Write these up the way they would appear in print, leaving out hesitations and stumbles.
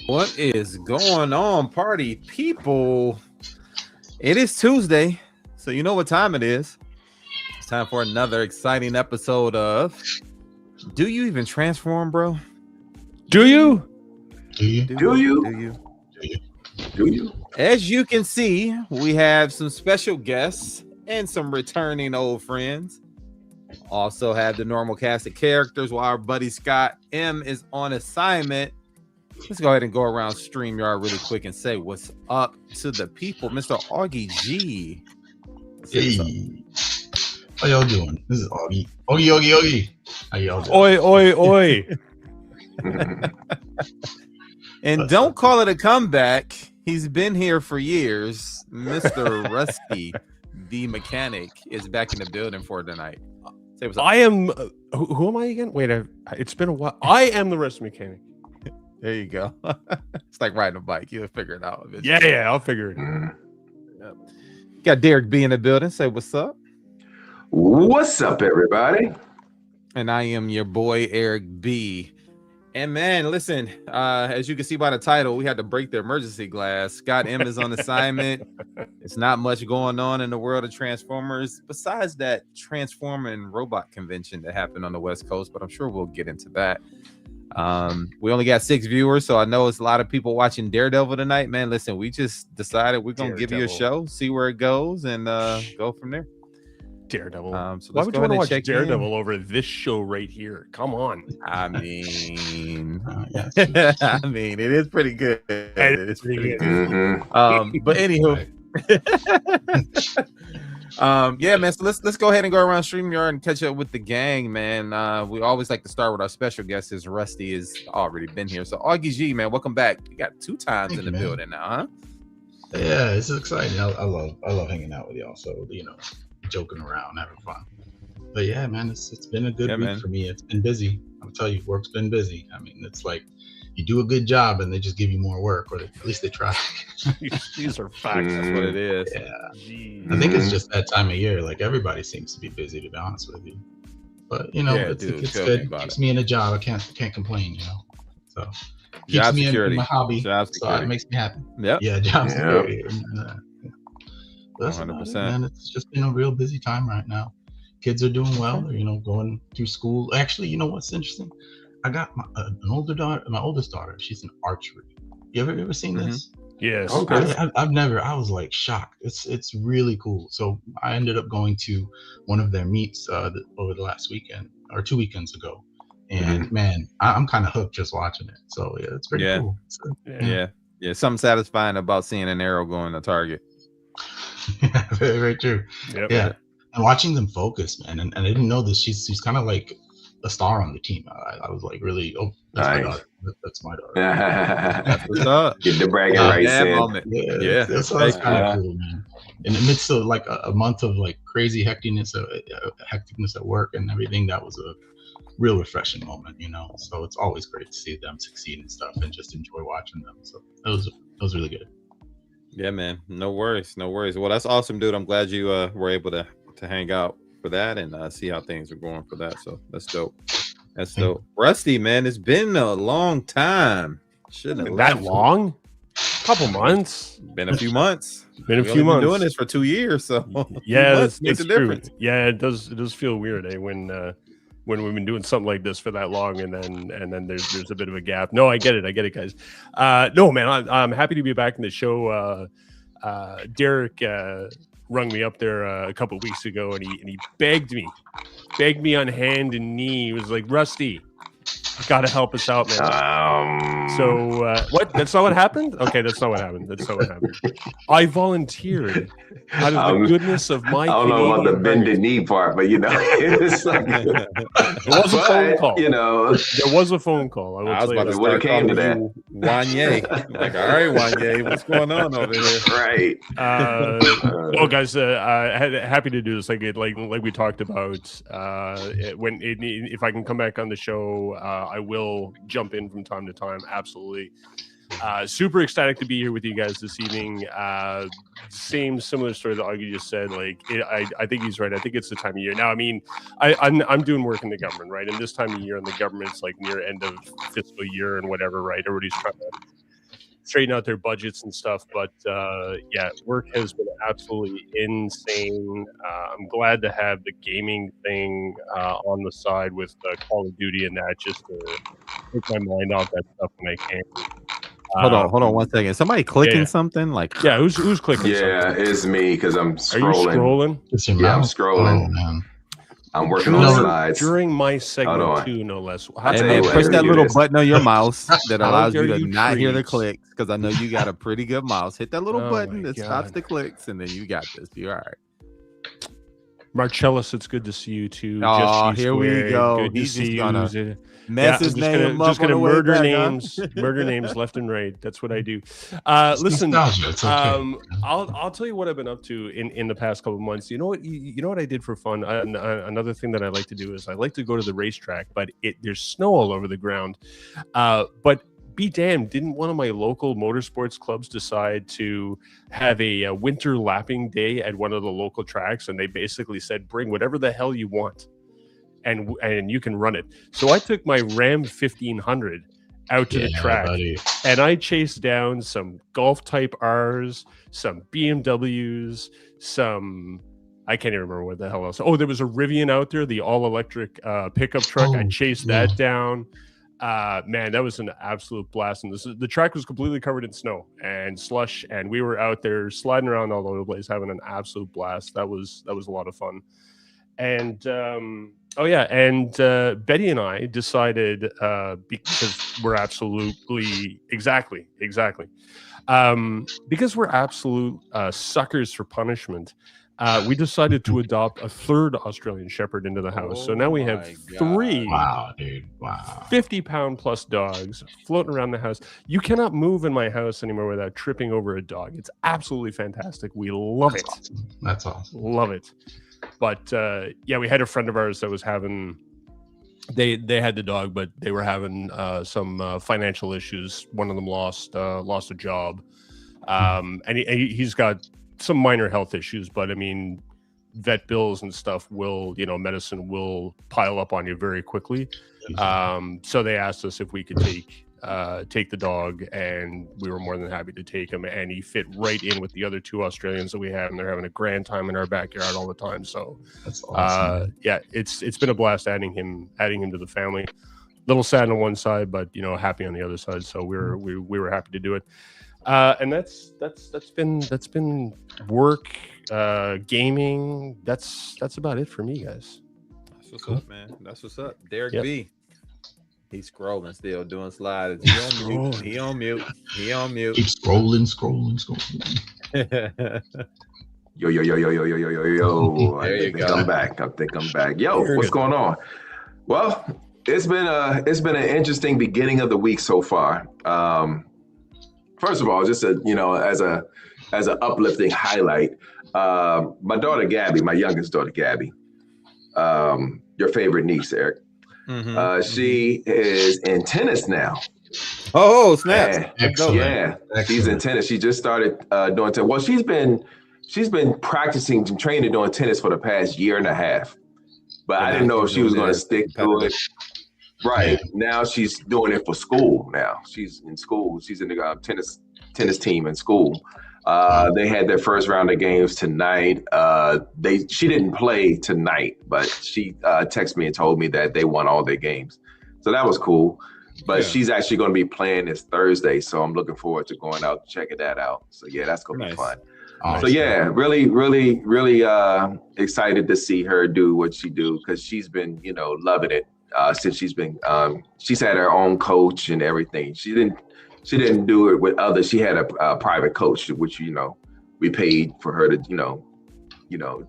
What is going on, party people? It is Tuesday, so you know what time it is. It's time for another exciting episode of Do You Even Transform, bro? Do you? Do you? Do you? Do you? As you can see, we have some special guests and some returning old friends. Also have the normal cast of characters while our buddy Scott M is on assignment. Let's go ahead and go around StreamYard really quick and say what's up to the people. Mr. Augie G. Hey. How y'all doing? This is Augie. Augie. How y'all doing? Oi. And What's don't up? call it a comeback. He's been here for years. Mr. Rusty, the mechanic, is back in the building for tonight. Say what's up. I am. Who am I again? Wait, it's been a while. I am the rest mechanic. There you go. It's like riding a bike. You'll figure it out eventually. Yeah, I'll figure it out. Yep. Got Derek B in the building. Say what's up. What's up, everybody? And I am your boy Eric B. And man, listen, as you can see by the title, we had to break the emergency glass. Scott M is on assignment. It's not much going on in the world of Transformers besides that Transformer and Robot convention that happened on the West Coast, but I'm sure we'll get into that. We only got 6 viewers, so I know it's a lot of people watching Daredevil tonight. Man, listen, we just decided we're gonna give you a show, see where it goes, and go from there. Daredevil. So Why let's would go you ahead want to and watch check Daredevil in. over this show right here? Come on. I mean, Yeah. I mean, it is pretty good. It is pretty good. Mhm. But anywho, yeah, man. So let's go ahead and go around StreamYard and catch up with the gang, man. We always like to start with our special guest. Is Rusty has already been here. So Augie G, man, welcome back. You got 2 times Thank in you, the man. building now, huh? Yeah, it's exciting. I love hanging out with y'all. So joking around, having fun. But yeah, man, it's been a good Yeah, week man. for me. It's been busy. I'll tell you, work's been busy. I mean, it's like you do a good job and they just give you more work, or at least they try. These are facts. That's what it is. Yeah. Jeez. I think it's just that time of year. Like everybody seems to be busy, to be honest with you. But Yeah, it's dude, it's tell me good. about Keeps it. me in a job. I can't complain. So keeps Job me security. in my hobby. Job So security. it makes me happy. Yep. Yeah, job Yep. security. But that's about it, 100%. man. It's just been a real busy time right now. Kids are doing well. They're, going through school. Actually, you know what's interesting? I got an older daughter, my oldest daughter. She's in archery. You ever seen this? Yes. Okay. I've never. I was like shocked. It's really cool. So I ended up going to one of their meets over the last weekend or 2 weekends ago, and man, I'm kind of hooked just watching it. So yeah, it's pretty Yeah. cool. Yeah. Something satisfying about seeing an arrow going to target. Very, very true. Yep. Yeah, and watching them focus, man, and I didn't know this. She's kind of like a star on the team. I was like really, that's my Nice. daughter. That's my daughter. That's what's up. Get the bragging Yeah, rights That in. moment. Yeah, That's that's right. kind of cool, man. In the midst of like a month of like crazy hecticness at work and everything, that was a real refreshing moment, So it's always great to see them succeed and stuff, and just enjoy watching them. So it was really good. Yeah, man. No worries. Well, that's awesome, dude. I'm glad you were able to hang out for that and see how things are going for that. So that's dope. That's dope. Rusty, man, it's been a long time. Shouldn't have Been left. that long? Couple months. Been a few months. Been a We few only been months. doing this for 2 years, so Yeah, months that's makes a true. difference. Yeah, it does feel weird, when we've been doing something like this for that long, and then there's a bit of a gap. No, I get it, guys. No, man, I'm happy to be back in the show. Derek rung me up there a couple of weeks ago, and he begged me on hand and knee. He was like, Rusty, you gotta help us out, man. So what? That's not what happened? Okay, that's not what happened. I volunteered out of the goodness of my I don't know about the Canadian bended heart. knee part, but it's like, There was a phone call. There was a phone call. I will I was tell you about to that. When it start came to calling you Wanye. Like, all right, Wanye, what's going on over here? right. Well, guys, happy to do this. Like we talked about. If I can come back on the show, I will jump in from time to time. Absolutely. Super ecstatic to be here with you guys this evening. Similar story that Augie just said. I think he's right. I think it's the time of year. Now, I mean, I'm doing work in the government, right? And this time of year in the government, it's like near end of fiscal year and whatever, right? Everybody's trying to straighten out their budgets and stuff. But yeah, work has been absolutely insane. I'm glad to have the gaming thing on the side with Call of Duty and that, just to take my mind off that stuff when I can. Hold on 1 second. Somebody clicking something like? Yeah, who's clicking? Yeah, something? it's me because I'm scrolling. Are you scrolling? It's your Yeah, I'm mouse? scrolling. Oh, man. I'm working on slides. During my Hold segment on. too, no less. And tell then you what, push let me that do little this. button on your mouse that How allows you dare to you not hear the treat. clicks, because I know you got a pretty good mouse. Hit that little Oh button my that stops God. the clicks, and then you got this. You're all right. Marcellus, it's good to see you too. Oh, Just here we Squared, go. Good He's to just see gonna you. Mess his name up on the way murder back, names, huh? murder names left and right. That's what I do. It's Listen, nostalgia. It's okay. I'll tell you what I've been up to in the past couple of months. You know what? You know what I did for fun. Another thing that I like to do is I like to go to the racetrack, but there's snow all over the ground. But be damned, didn't one of my local motorsports clubs decide to have a winter lapping day at one of the local tracks? And they basically said, bring whatever the hell you want, and you can run it. So I took my Ram 1500 out to the track, buddy. and I chased down some Golf Type R's, some BMWs, some, I can't even remember what the hell else. Oh, there was a Rivian out there, the all-electric pickup truck. I chased that down. Man, that was an absolute blast. And the track was completely covered in snow and slush, and we were out there sliding around all over the place, having an absolute blast. That was a lot of fun. And Betty and I decided, because we're absolutely exactly because we're absolute suckers for punishment. We decided to adopt a third Australian Shepherd into the house. So now we have three 50-pound plus dogs floating around the house. You cannot move in my house anymore without tripping over a dog. It's absolutely fantastic. We love it. Awesome. That's awesome. Love it. But we had a friend of ours that was having, they had the dog, but they were having some financial issues. One of them lost a job. And he's got some minor health issues, but I mean, vet bills and stuff will, medicine will pile up on you very quickly. So they asked us if we could take the dog, and we were more than happy to take him, and he fit right in with the other two Australians that we have, and they're having a grand time in our backyard all the time. So that's awesome. It's been a blast adding him to the family. Little sad on one side, but happy on the other side. So we were happy to do it. And that's been work, gaming. That's about it for me, guys. That's what's up, man. That's what's up. Derek B. He's scrolling still, doing slides. He on mute. Keep scrolling. Yo. There you go. I'm back. I think I'm back. Yo, what's going on? Well, it's been an interesting beginning of the week so far. First of all, just as an uplifting highlight, my daughter Gabby, my youngest daughter Gabby, your favorite niece, Eric. She is in tennis now. Oh, snap! She's in tennis. She just started doing tennis. Well, she's been practicing and training doing tennis for the past year and a half. But I didn't know if she was going to stick to it. Right. Now she's doing it for school now. She's in school. She's in the tennis team in school. They had their first round of games tonight. She didn't play tonight, but she texted me and told me that they won all their games. So that was cool. But she's actually going to be playing this Thursday, so I'm looking forward to going out and checking that out. So that's going to be fun. Awesome. So really excited to see her do what she do, because she's been loving it since she's had her own coach and everything. She didn't do it with others. She had a private coach, which we paid for her to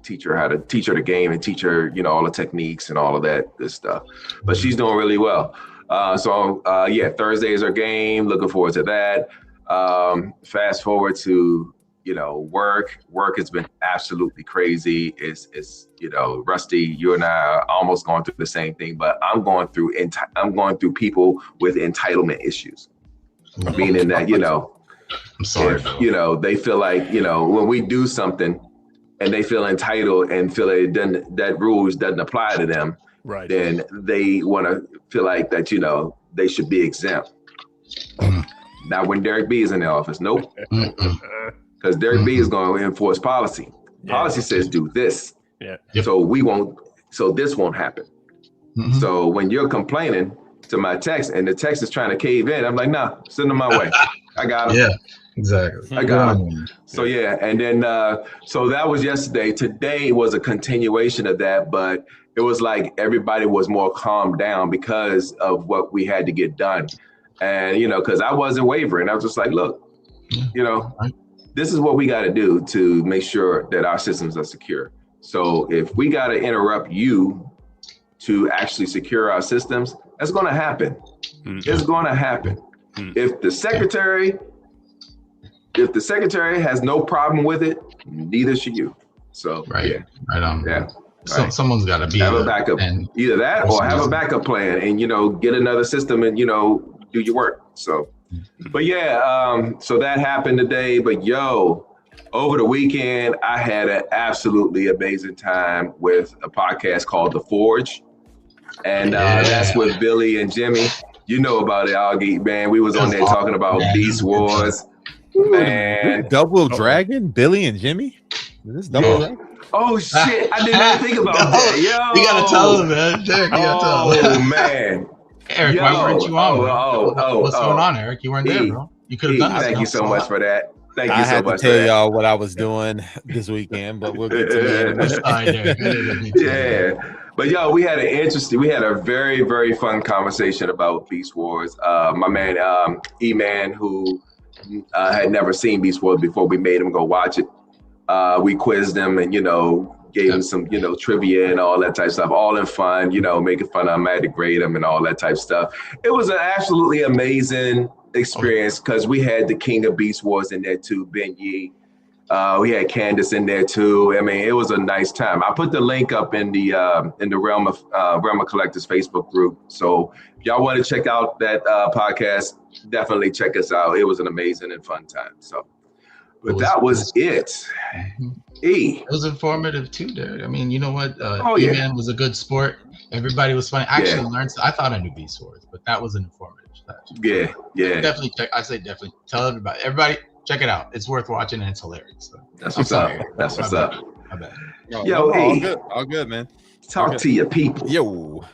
teach her the game and teach her all the techniques and all of that good stuff. But she's doing really well. Thursday is her game. Looking forward to that. Fast forward to work has been absolutely crazy. It's Rusty, you and I are almost going through the same thing, but I'm going through people with entitlement issues. Meaning that, I'm sorry, they feel like, when we do something and they feel entitled and feel that rules doesn't apply to them, right? Then they want to feel like that, they should be exempt. Not when Derek B is in the office. Nope. Mm-mm. Because Derek B is going to enforce policy. Policy says do this. Yeah. Yep. So this won't happen. Mhm. So when you're complaining to my text and the text is trying to cave in, I'm like, nah, send them my way. I got them. Yeah, exactly. I got them. So yeah, and then so that was yesterday. Today was a continuation of that, but it was like everybody was more calmed down because of what we had to get done. And because I wasn't wavering. I was just like, look, this is what we got to do to make sure that our systems are secure. So if we got to interrupt you to actually secure our systems, that's going to happen. It's going to happen. If the secretary has no problem with it, neither should you. So right on. Yeah. So right. Someone's got to be have a backup. and either that or have a backup plan and get another system and do your work. So but yeah, so that happened today. But over the weekend I had an absolutely amazing time with a podcast called The Forge. And that's with Billy and Jimmy. You know about it, Augie, man. We was on there talking about Beast Wars. Man. Double Dragon, Billy and Jimmy? Is this Double Dragon? Oh shit! I didn't even think about that. Yo, you gotta tell him, man. Derek, you gotta tell him. Oh man, Eric, why weren't you on? What's going on, Eric? You weren't there, E, bro. You could have done that. Thank you so much for that. Thank you I so had to much. tell y'all what I was doing this weekend, but we'll get to that. Yeah. But we had a very, very fun conversation about Beast Wars. My man, E-Man, who had never seen Beast Wars before, we made him go watch it. We quizzed him and, gave him some, trivia and all that type of stuff, all in fun, making fun of him, I had to grade him and all that type of stuff. It was an absolutely amazing experience because we had the King of Beast Wars in there too, Ben Yee. We had Candace in there too. I mean, it was a nice time. I put the link up in the Realm of Collectors Facebook group. So if y'all want to check out that podcast, definitely check us out. It was an amazing and fun time. So, but that was it. E. It was informative too, Derek. I mean, you know what? E-Man was a good sport. Everybody was funny. I actually learned. I thought I knew Beast Wars, but that was an informative session. Yeah. Definitely check. I say definitely tell everybody. Everybody, check it out. It's worth watching and it's hilarious. So. That's what's up. That's what's up. I bet. Yo, all good, man. Talk to your people. Yo,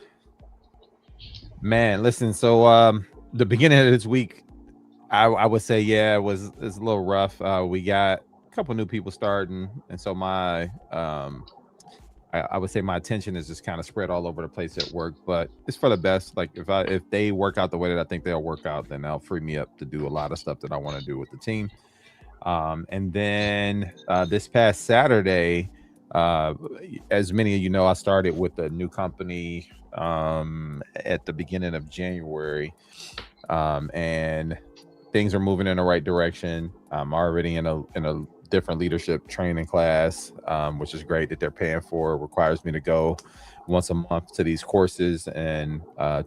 man. Listen. So, the beginning of this week, I would say, it's a little rough. We got a couple new people starting, and so I would say my attention is just kind of spread all over the place at work, but it's for the best. Like if they work out the way that I think they'll work out, then they'll free me up to do a lot of stuff that I want to do with the team. And then this past Saturday, as many of you know, I started with a new company at the beginning of January, and things are moving in the right direction. I'm already in a different leadership training class, which is great that they're paying for. It requires me to go once a month to these courses, and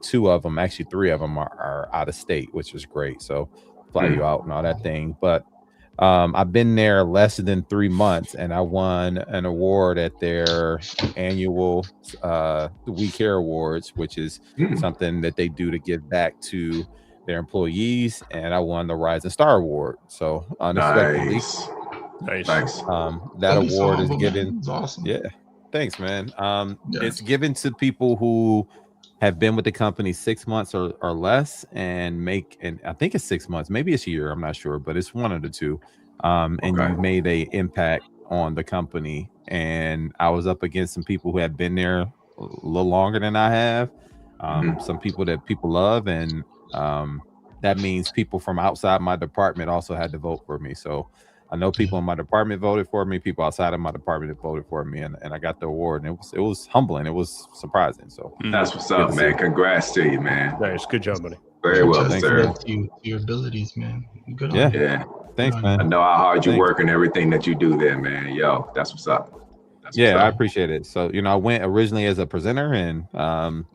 three of them are out of state, which is great. So fly you out and all that thing. But I've been there less than 3 months, and I won an award at their annual We Care Awards, which is something that they do to give back to their employees, and I won the Rising Star Award. So unexpectedly, Nice. That award is given. Awesome. Yeah, thanks, man. It's given to people who have been with the company 6 months or less, and I think it's 6 months, maybe it's a year, I'm not sure, but it's one of the two. And you made a impact on the company. And I was up against some people who have been there a little longer than I have. Some people that people love, and that means people from outside my department also had to vote for me. So I know people in my department voted for me, people outside of my department that voted for me, and I got the award, and it was humbling. It was surprising. So that's what's up, man. Congrats to you, man. Nice, good job, buddy. Very well, sir. Your abilities, man. Good. Yeah. Thanks, man. I know how hard you work and everything that you do there, man. Yo, that's what's up. I appreciate it. So, I went originally as a presenter, and to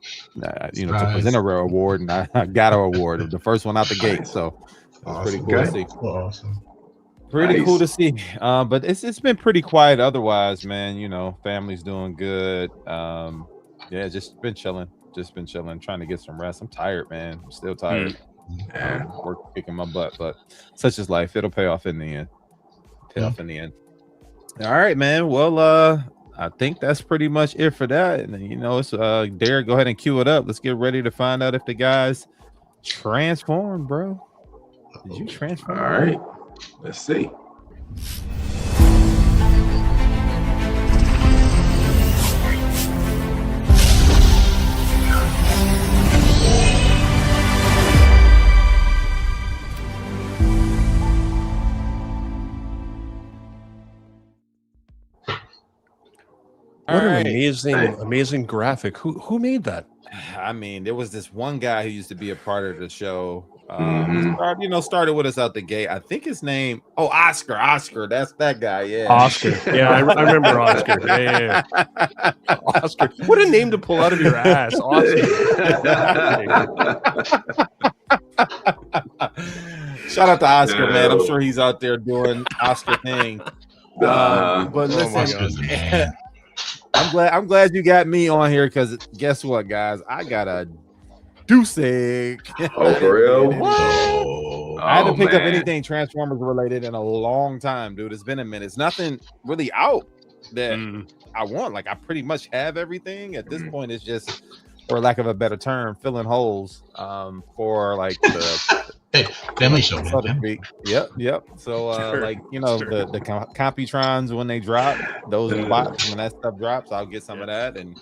present a award, and I got an award, the first one out the gate. So it was pretty cool to see. Awesome. Pretty cool to see. But it's been pretty quiet otherwise, man. Family's doing good. Just been chilling, trying to get some rest. I'm tired, man. I'm still tired. Yeah. Work kicking my butt, but such is life. It'll pay off in the end. All right, man. Well, I think that's pretty much it for that. And it's Derek, go ahead and cue it up. Let's get ready to find out if the guys transformed, bro. Did you transform? All right. Let's see. What All an right. amazing graphic. Who made that? I mean, there was this one guy who used to be a part of the show. Mhm. Started with us out the gate. I think his name. Oh, Oscar. Oscar. That's that guy. Yeah. Oscar. Yeah, I remember Oscar. Yeah. Oscar. What a name to pull out of your ass, Oscar. Shout out to Oscar, man. I'm sure he's out there doing Oscar thing. But listen, Oscar's the man. I'm glad you got me on here because guess what, guys? I got a deuce egg. Oh, for real? Oh, I haven't picked up man. anything Transformers related in a long time, dude. It's been a minute. It's nothing really out that I want. Like I pretty much have everything at this point. It's just, for lack of a better term, filling holes for like the hey, family show, man. so to speak. Yep. So the Computrons when they drop, those in the box, when that stuff drops, I'll get some of that and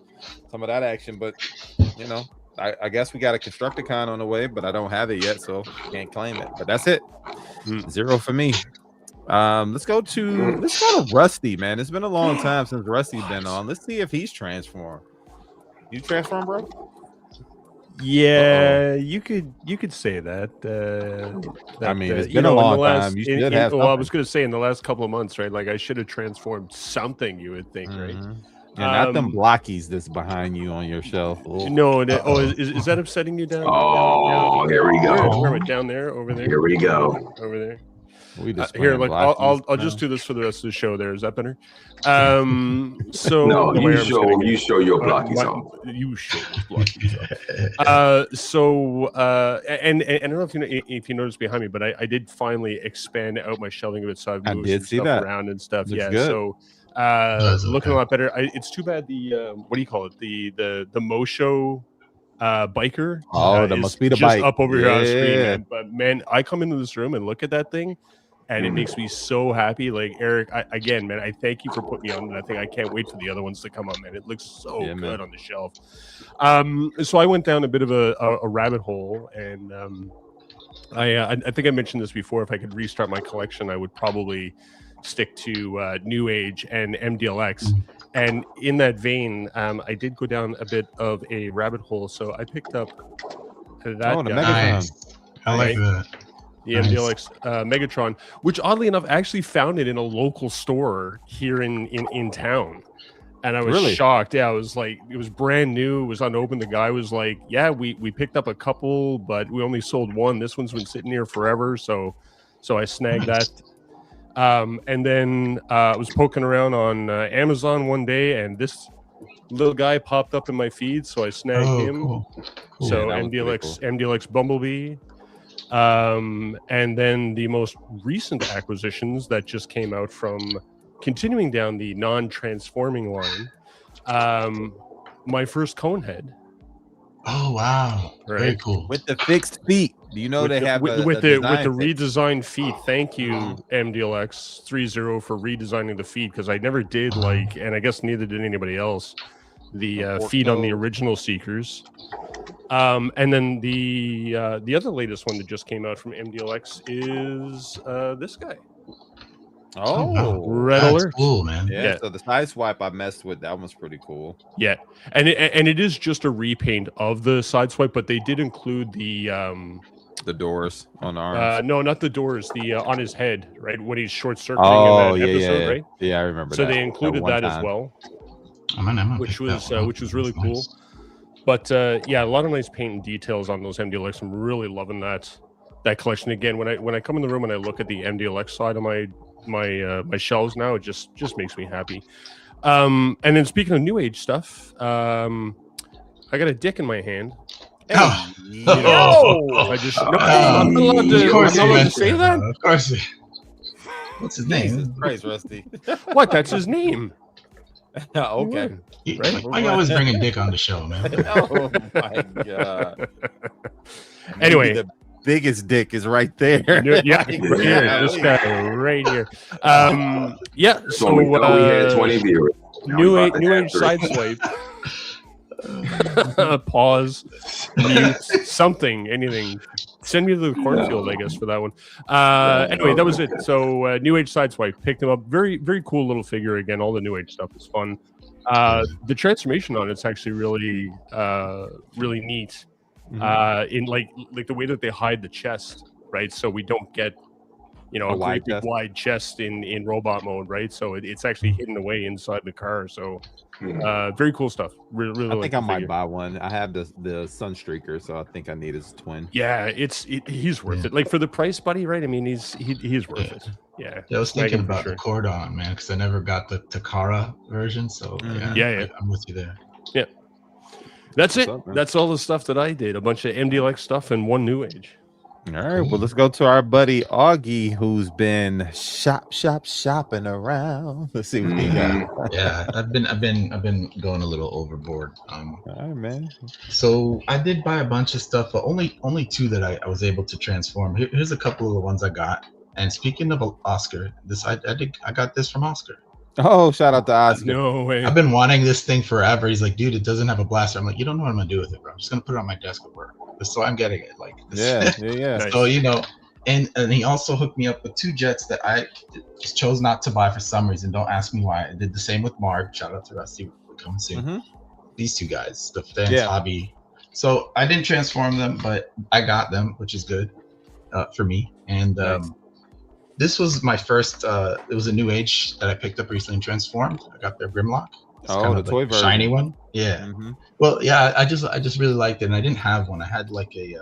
some of that action. But I guess we got a Constructicon on the way, but I don't have it yet, so can't claim it. But that's it. 0 for me. Let's go to Rusty, man. It's been a long time since Rusty's been on. Let's see if he's transformed. You transformed, bro? Yeah, you could say that. I mean, it's been a long time. You should have. Well, I was going to say in the last couple of months, right? Like I should have transformed something. You would think, right? And not them blockies that's behind you on your shelf. Oh. No, is that upsetting you down? Oh, here we go. Where down there, over there. Here we go. Over there. We just Here, like I'll just do this for the rest of the show. There, is that better? So No, you show your blockies off. You show those blockies off. And I don't know if you noticed behind me, but I did finally expand out my shelving a bit, so I've moved some stuff around and stuff. Looks yeah, good. so looking a lot better. It's too bad the what do you call it? The Mosho biker. Oh, that must be the just bike up over here on the screen, man. But man, I come into this room and look at that thing, and it makes me so happy. Like Eric, again, man, I thank you for putting me on that thing. I can't wait for the other ones to come up, man. It looks so good on the shelf. So I went down a bit of a rabbit hole, and I think I mentioned this before. If I could restart my collection, I would probably stick to New Age and MDLX. And in that vein, I did go down a bit of a rabbit hole. So I picked up that guy. Nice. I like that. The MDLX Megatron, which oddly enough, I actually found it in a local store here in town. And I was shocked. Yeah, I was like, it was brand new. It was unopened. The guy was like, yeah, we picked up a couple, but we only sold one. This one's been sitting here forever. So I snagged that. And then I was poking around on Amazon one day, and this little guy popped up in my feed, so I snagged him. Cool. So MDLX Bumblebee. And then the most recent acquisitions that just came out from continuing down the non-transforming line. My first Conehead. Oh wow! Right. Very cool. With the fixed feet. Do you know they have with the redesigned feet? Thank you, MDLX 30 for redesigning the feet, because I never did and I guess neither did anybody else, the feet on the original Seekers. And then the other latest one that just came out from MDLX is this guy. Oh, Red That's Alert. cool, man. Yeah. So the side swipe I messed with, that one's pretty cool. Yeah, and it is just a repaint of the side swipe, but they did include the doors on the arms. No, not the doors. The on his head, right when he's short circuiting in that episode, right? Yeah, I remember. So they included that as well, which was really cool. Nice. But yeah, a lot of nice paint and details on those MDLX. I'm really loving that collection. Again, when I come in the room and I look at the MDLX side of my shelves now, it just makes me happy. And then speaking of New Age stuff, I got a dick in my hand. Oh. I just no, I'm not allowed to, Of course I'm you not allowed to messed say it that. up. Of course. What's his Jesus name? Christ, Rusty. What? That's his name. Okay. Right. Why you always bringing Dick on the show, man? Oh my god. Anyway. Maybe the biggest dick is right there. Yeah, Like, right here, this golly. guy right here. Yeah. So we thought we had 20 viewers. Now we New about to age have 3. sideswipe. Pause. Mute. Something. Anything. Send me to the cornfield, I guess, for that one. Anyway, that was it. So New Age Sideswipe, picked him up. Very, very cool little figure. Again, all the New Age stuff is fun. The transformation on it's actually really, really neat. In like the way that they hide the chest, right? So we don't get, a wide great big chest. wide chest in robot mode, right? So it's actually hidden away inside the car. So very cool stuff. Really I like think the I might figure. buy one. I have the Sunstreaker, so I think I need his twin. Yeah, he's worth it. Like for the price, buddy, right? I mean, he's worth it. Yeah. I was Snag thinking him for about sure. the Cordon, man, because I never got the Takara version. So Yeah. I'm with you there. Yeah. That's it. What's up, man? That's all the stuff that I did. A bunch of MDLX stuff and one New Age. All right, well, let's go to our buddy Augie, who's been shopping around. Let's see what he got. Yeah, I've been going a little overboard. All right, man. So I did buy a bunch of stuff, but only 2 that I was able to transform. Here's a couple of the ones I got. And speaking of Oscar, I got this from Oscar. Oh, shout out to Oscar. No way. I've been wanting this thing forever. He's like, dude, it doesn't have a blaster. I'm like, you don't know what I'm gonna do with it, bro. I'm just gonna put it on my desk at work. So I'm getting it. Like, this. Yeah. Nice. So and he also hooked me up with 2 jets that I just chose not to buy for some reason. Don't ask me why. I did the same with Mark. Shout out to Rusty. We're coming soon. These 2 guys, the fans hobby. So I didn't transform them, but I got them, which is good for me. And Nice. this was my first. It was a New Age that I picked up recently and transformed. I got their Grimlock. It's kind the of toy like a version. shiny one. Yeah. Well, yeah. I just really liked it, and I didn't have one. I had like a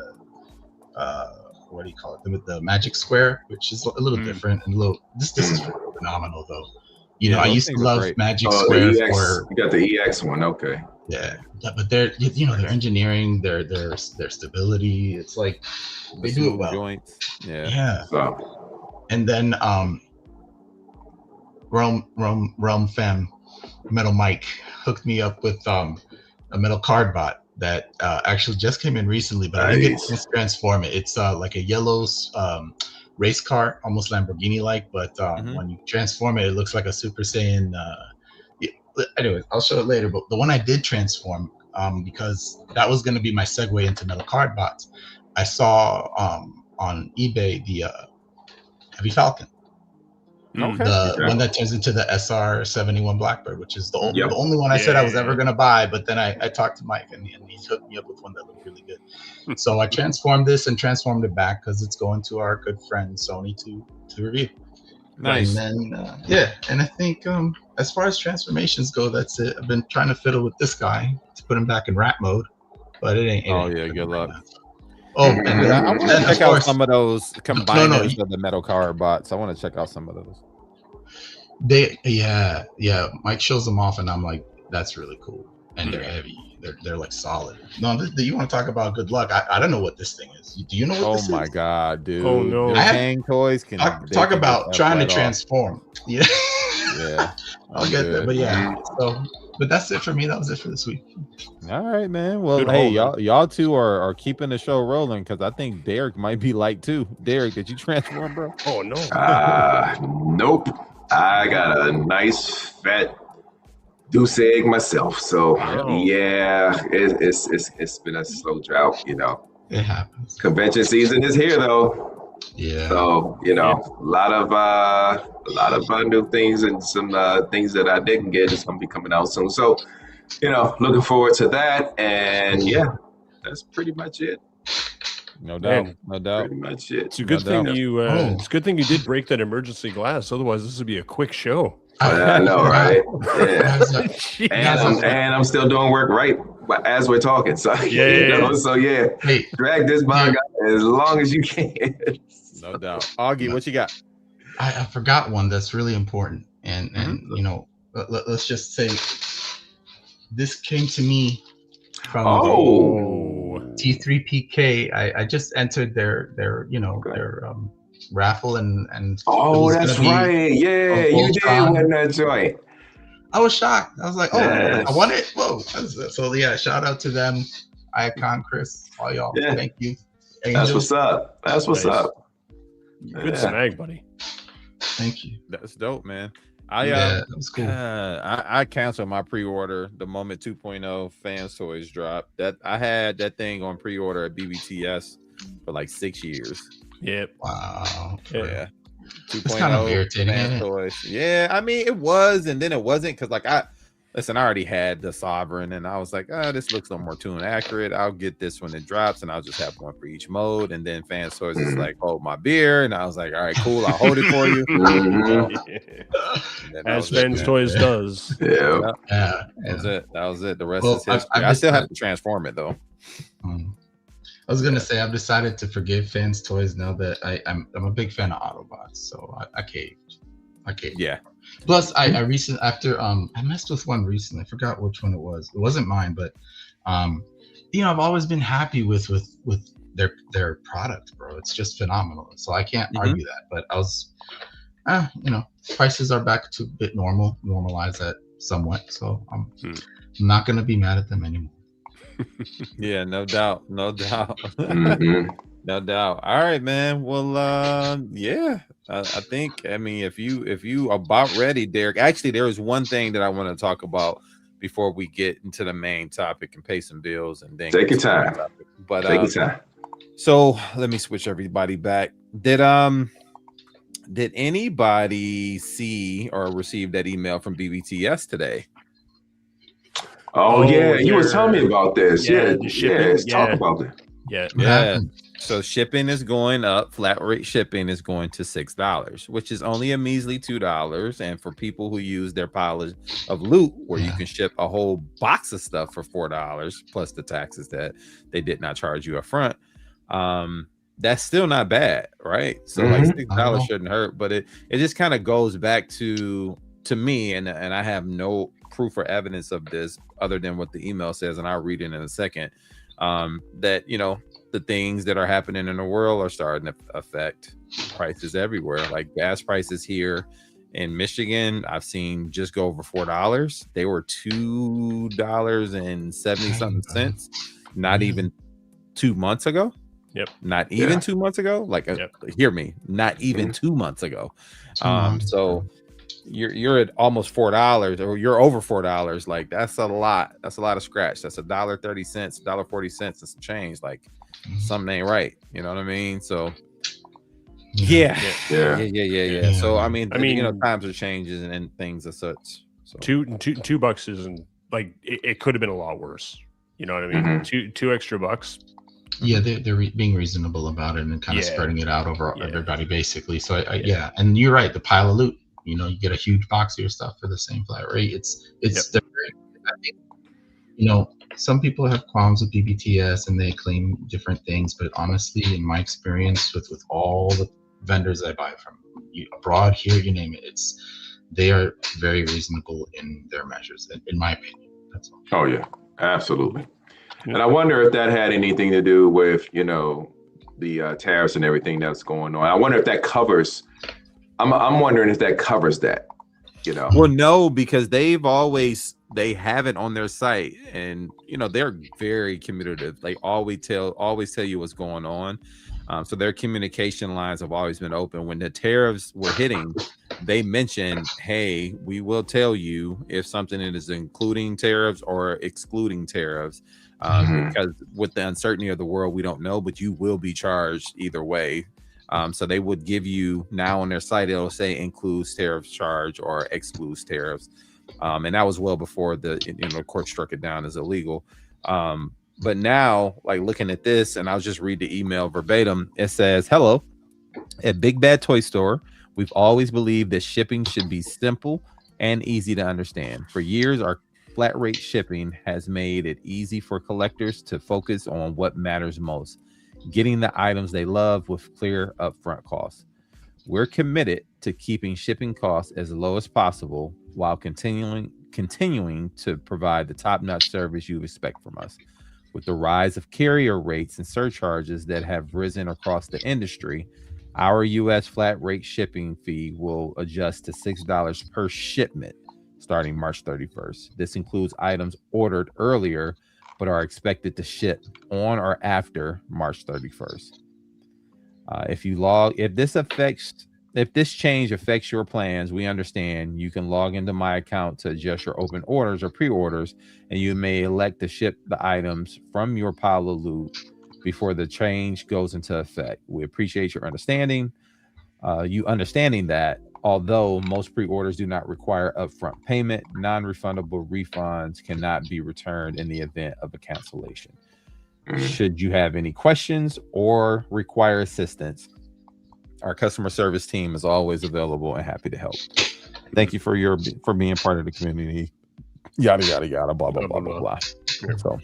what do you call it? With the Magic Square, which is a little different and a little. This is phenomenal though. I those used to things are love great. Magic The Square EX, for you got the EX one, okay. yeah, but their engineering, their stability. It's like they do it well. Joints. Yeah. Yeah. So And then Realm Femme Metal Mike hooked me up with a metal card bot that actually just came in recently, but I didn't get to transform it. It's like a yellow race car, almost Lamborghini like, but when you transform it, it looks like a Super Saiyan. Anyways, I'll show it later. But the one I did transform, because that was going to be my segue into metal card bots, I saw on eBay the Heavy Falcon. Okay. The one that turns into the SR-71 Blackbird, which is the Yep. only one I said I was ever going to buy. But then I talked to Mike, and he hooked me up with one that looked really good. So I transformed this and transformed it back because it's going to our good friend Sony to review. Nice. And then, and I think as far as transformations go, that's it. I've been trying to fiddle with this guy to put him back in rat mode, but it ain't. Oh, yeah, good luck. Oh, and I want to then, check of out course, some of those combiners of the metal card bots. I want to check out some of those. Mike shows them off, and I'm like, that's really cool. And they're heavy. They're like solid. No, you want to talk about good luck? I don't know what this thing is. Do you know what this is? Oh my god, dude! Oh, no. Them I have- hang toys can Talk about trying to right off. transform. Yeah. Yeah, I'll get that. But yeah, but that's it for me. That was it for this week. All right, man. Well, Good hey, haul, y'all two are keeping the show rolling because I think Derek might be light too. Derek, did you transform, bro? Oh no. nope. I got a nice fat Deuce egg myself. So yeah, it's been a slow drought, It happens. Convention season is here though. Yeah. So, a lot of new things and some things that I didn't get is gonna be coming out soon. So, looking forward to that. And yeah, that's pretty much it. No doubt. Man. No doubt. Pretty much it. It's a good thing doubt. it's a good thing you did break that emergency glass. Otherwise, this would be a quick show. I know, right? Yeah. Jeez. And I'm still doing work right as we're talking. So So yeah, Hey, drag this bug out as long as you can. No doubt. Augie, what you got? I forgot one that's really important, and let's just say this came to me from T3PK. I just entered their raffle and it Oh, was that's gonna be right. Yeah, you did Ultron. win that joint. I was shocked. I was like, oh, Yes. I won it. Whoa. So yeah, shout out to them. Icon, Chris, all y'all. Yeah. Thank you. That's what's up. That's what's Nice. up. Good snag, buddy. Thank you. That's dope, man. That was cool. I canceled my pre-order the moment 2.0 Fans Toys dropped. That I had that thing on pre-order at BBTS for like 6 years. Yep. Wow. Yeah. 2.0 It's kind of irritating, Fans isn't it? Toys. Yeah, I mean it was, and then it wasn't because like I already had the Sovereign, and I was like, this looks a little more tune accurate. I'll get this when it drops, and I'll just have one for each mode. And then Fans Toys is like, hold my beer, and I was like, all right, cool, I'll hold it for you. As Fans Toys does. Yeah. That was it. The rest is history. I've I still have to transform it though. I was gonna say I've decided to forgive Fans Toys now that I'm a big fan of Autobots, so I caved. Yeah. Plus, I recently I messed with one recently. I forgot which one it was. It wasn't mine, but I've always been happy with their product, bro. It's just phenomenal. So I can't argue that. But I was, prices are back to a bit normalize that somewhat. So I'm not gonna be mad at them anymore. Yeah, no doubt. Mm-hmm. No doubt. All right, man. Well, yeah. I think, I mean, if you are about ready, Derek. Actually, there is one thing that I want to talk about before we get into the main topic and pay some bills and then Take your time. But take your time. So let me switch everybody back. Did anybody see or receive that email from BBTS today? Oh yeah, you were telling me about this. Yeah, let's talk about it. Yeah. So shipping is going up. Flat rate shipping is going to $6, which is only a measly $2. And for people who use their pile of loot, where you can ship a whole box of stuff for $4 plus the taxes that they did not charge you up front, that's still not bad, right? So like $6 shouldn't hurt, but it just kind of goes back to me, and I have no proof or evidence of this other than what the email says, and I'll read it in a second. That the things that are happening in the world are starting to affect prices everywhere. Like gas prices here in Michigan, I've seen just go over $4. They were $2.70 something, not even 2 months ago. Yep. Not even 2 months ago. Like, hear me, not even 2 months ago. So you're at almost $4, or you're over $4. Like that's a lot. That's a lot of scratch. That's $1.30, $1.40, and some change. Like something ain't right. You know what I mean? So yeah. So I mean, times are changing and things are such. So $2 isn't like it could have been a lot worse. You know what I mean? Two extra bucks. Yeah, they're being reasonable about it and kind of spreading it out over everybody, basically. So and you're right. The pile of loot. You get a huge box of your stuff for the same flat rate. It's different. I think, some people have qualms with BBTS and they claim different things, but honestly, in my experience with all the vendors I buy from abroad, here, you name it, they are very reasonable in their measures, in my opinion. That's all. Oh yeah, absolutely. And I wonder if that had anything to do with the tariffs and everything that's going on. I wonder if that covers. I'm wondering if that covers that. Well, no, because they have it on their site, and they're very communicative. They always tell you what's going on. So their communication lines have always been open. When the tariffs were hitting, they mentioned, hey, we will tell you if something is including tariffs or excluding tariffs. Because with the uncertainty of the world, we don't know, but you will be charged either way. So they would give you, now on their site, it'll say includes tariffs charge or excludes tariffs. And that was well before the court struck it down as illegal. But now, like looking at this, and I'll just read the email verbatim. It says, hello, at Big Bad Toy Store, we've always believed that shipping should be simple and easy to understand. For years, our flat rate shipping has made it easy for collectors to focus on what matters most, getting the items they love with clear upfront costs. We're committed to keeping shipping costs as low as possible while continuing to provide the top-notch service you expect from us. With the rise of carrier rates and surcharges that have risen across the industry, our U.S. flat rate shipping fee will adjust to $6 per shipment starting March 31st. This includes items ordered earlier but are expected to ship on or after March 31st. If this change affects your plans, we understand. You can log into my account to adjust your open orders or pre-orders, and you may elect to ship the items from your pile of loot before the change goes into effect. We appreciate your understanding. Understanding that although most pre-orders do not require upfront payment, non-refundable refunds cannot be returned in the event of a cancellation. Should you have any questions or require assistance, our customer service team is always available and happy to help. Thank you for being part of the community. Yada yada yada. Blah blah blah blah blah. So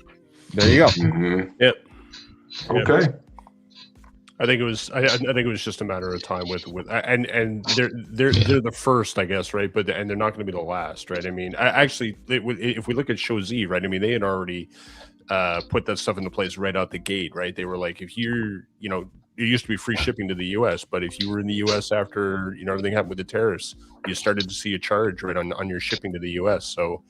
there you go. Mm-hmm. Yep. Okay. I think it was. I think it was just a matter of time with and they're the first, I guess, right? But and they're not going to be the last, right? I mean, if we look at Show Z, right? I mean, they had already put that stuff into place right out the gate, right? They were like, if you're, it used to be free shipping to the U.S., but if you were in the U.S. after everything happened with the tariffs, you started to see a charge right on your shipping to the U.S. So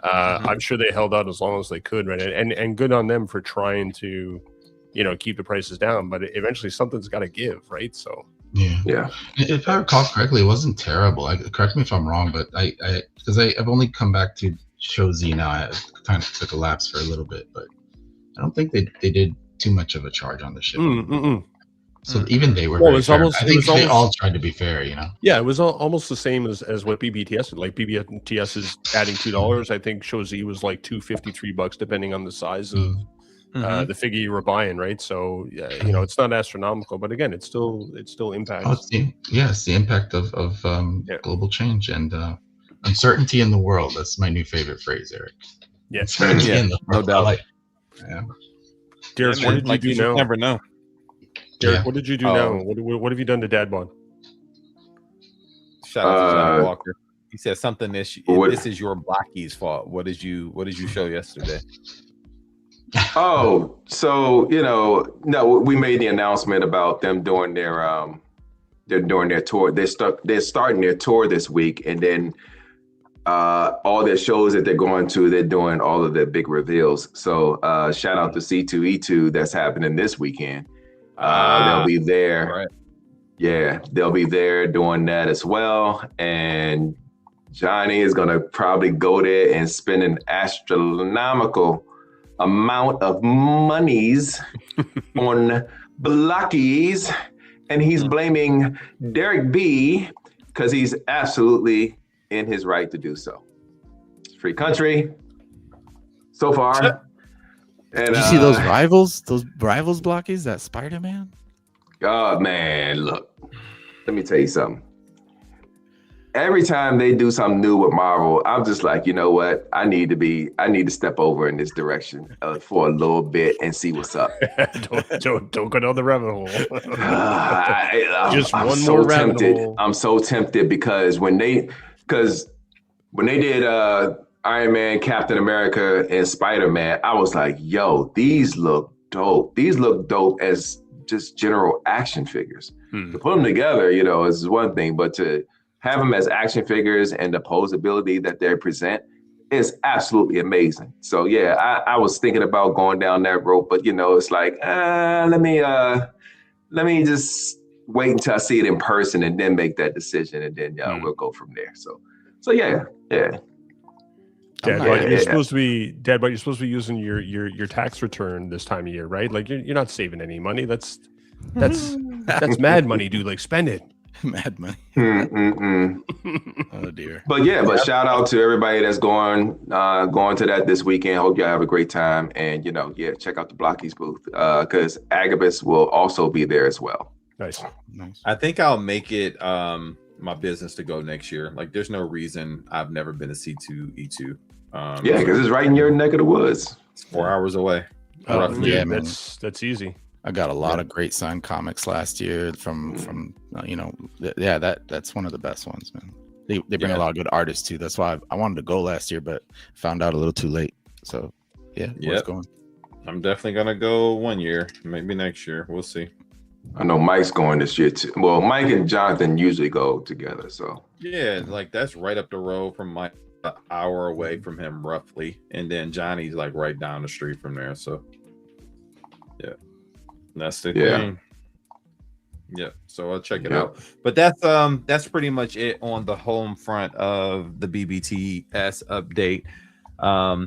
I'm sure they held out as long as they could, right? And good on them for trying to keep the prices down, but eventually something's got to give, right? So yeah. If I recall correctly, it wasn't terrible. Correct me if I'm wrong, but I've only come back to Show Z now. I kind of took a lapse for a little bit, but I don't think they did too much of a charge on the shipping. So even they were very fair. I think they all tried to be fair, Yeah, it was almost the same as what BBTS did. Like BBTS is adding $2. I think Show Z was like $2.53 depending on the size of the figure you were buying, right? So it's not astronomical, but again, it still impacts. It's the impact of global change and uncertainty in the world. That's my new favorite phrase, Eric. Yeah, uncertainty in the world. No doubt. Derek, what did you do now? Never know. Derek, what did you do now? What have you done to Dad Bod? Shout out to Johnny Walker. He said something this is your Blockies fault. What did you show yesterday? Oh, so no, we made the announcement about them doing their tour. They're starting their tour this week, and then all their shows that they're going to, they're doing all of their big reveals. So shout out to C2E2 that's happening this weekend. They'll be there. Right. Yeah, they'll be there doing that as well. And Johnny is gonna probably go there and spend an astronomical amount of monies on Blockies, and he's blaming Derek B because he's absolutely in his right to do so. Free country so far. And, did you see those rivals Blockies, that Spider-Man? Oh man, look, let me tell you something. Every time they do something new with Marvel, I'm just like, you know what? I need to step over in this direction for a little bit and see what's up. don't go down the rabbit hole. I'm one so more rabbit tempted. hole. I'm so tempted because when they did Iron Man, Captain America, and Spider-Man, I was like, yo, these look dope. These look dope as just general action figures. To put them together, is one thing, but to have them as action figures and the posability that they present is absolutely amazing. So yeah, I was thinking about going down that road, but it's like, let me just wait until I see it in person and then make that decision, and then we'll go from there. So yeah. Dad, but you're supposed to be using your tax return this time of year, right? Like you're not saving any money. That's mad money, dude. Like spend it. Mad money. Oh dear. But shout out to everybody that's going to that this weekend. Hope y'all have a great time, and check out the Blockies booth because Agabus will also be there as well. Nice. I think I'll make it my business to go next year. Like, there's no reason I've never been to C2E2. Because it's right in your neck of the woods. It's 4 hours away. Yeah, man. That's easy. I got a lot of great signed comics last year from that's one of the best ones, man. They bring a lot of good artists too. That's why I wanted to go last year, but found out a little too late. So yeah, it's going. I'm definitely gonna go 1 year, maybe next year. We'll see. I know Mike's going this year too. Well, Mike and Jonathan usually go together, so Yeah, like that's right up the road from my an hour away from him roughly, and then Johnny's like right down the street from there. So yeah, that's the thing. Yeah, so I'll check it out. But that's pretty much it on the home front of the BBTS update.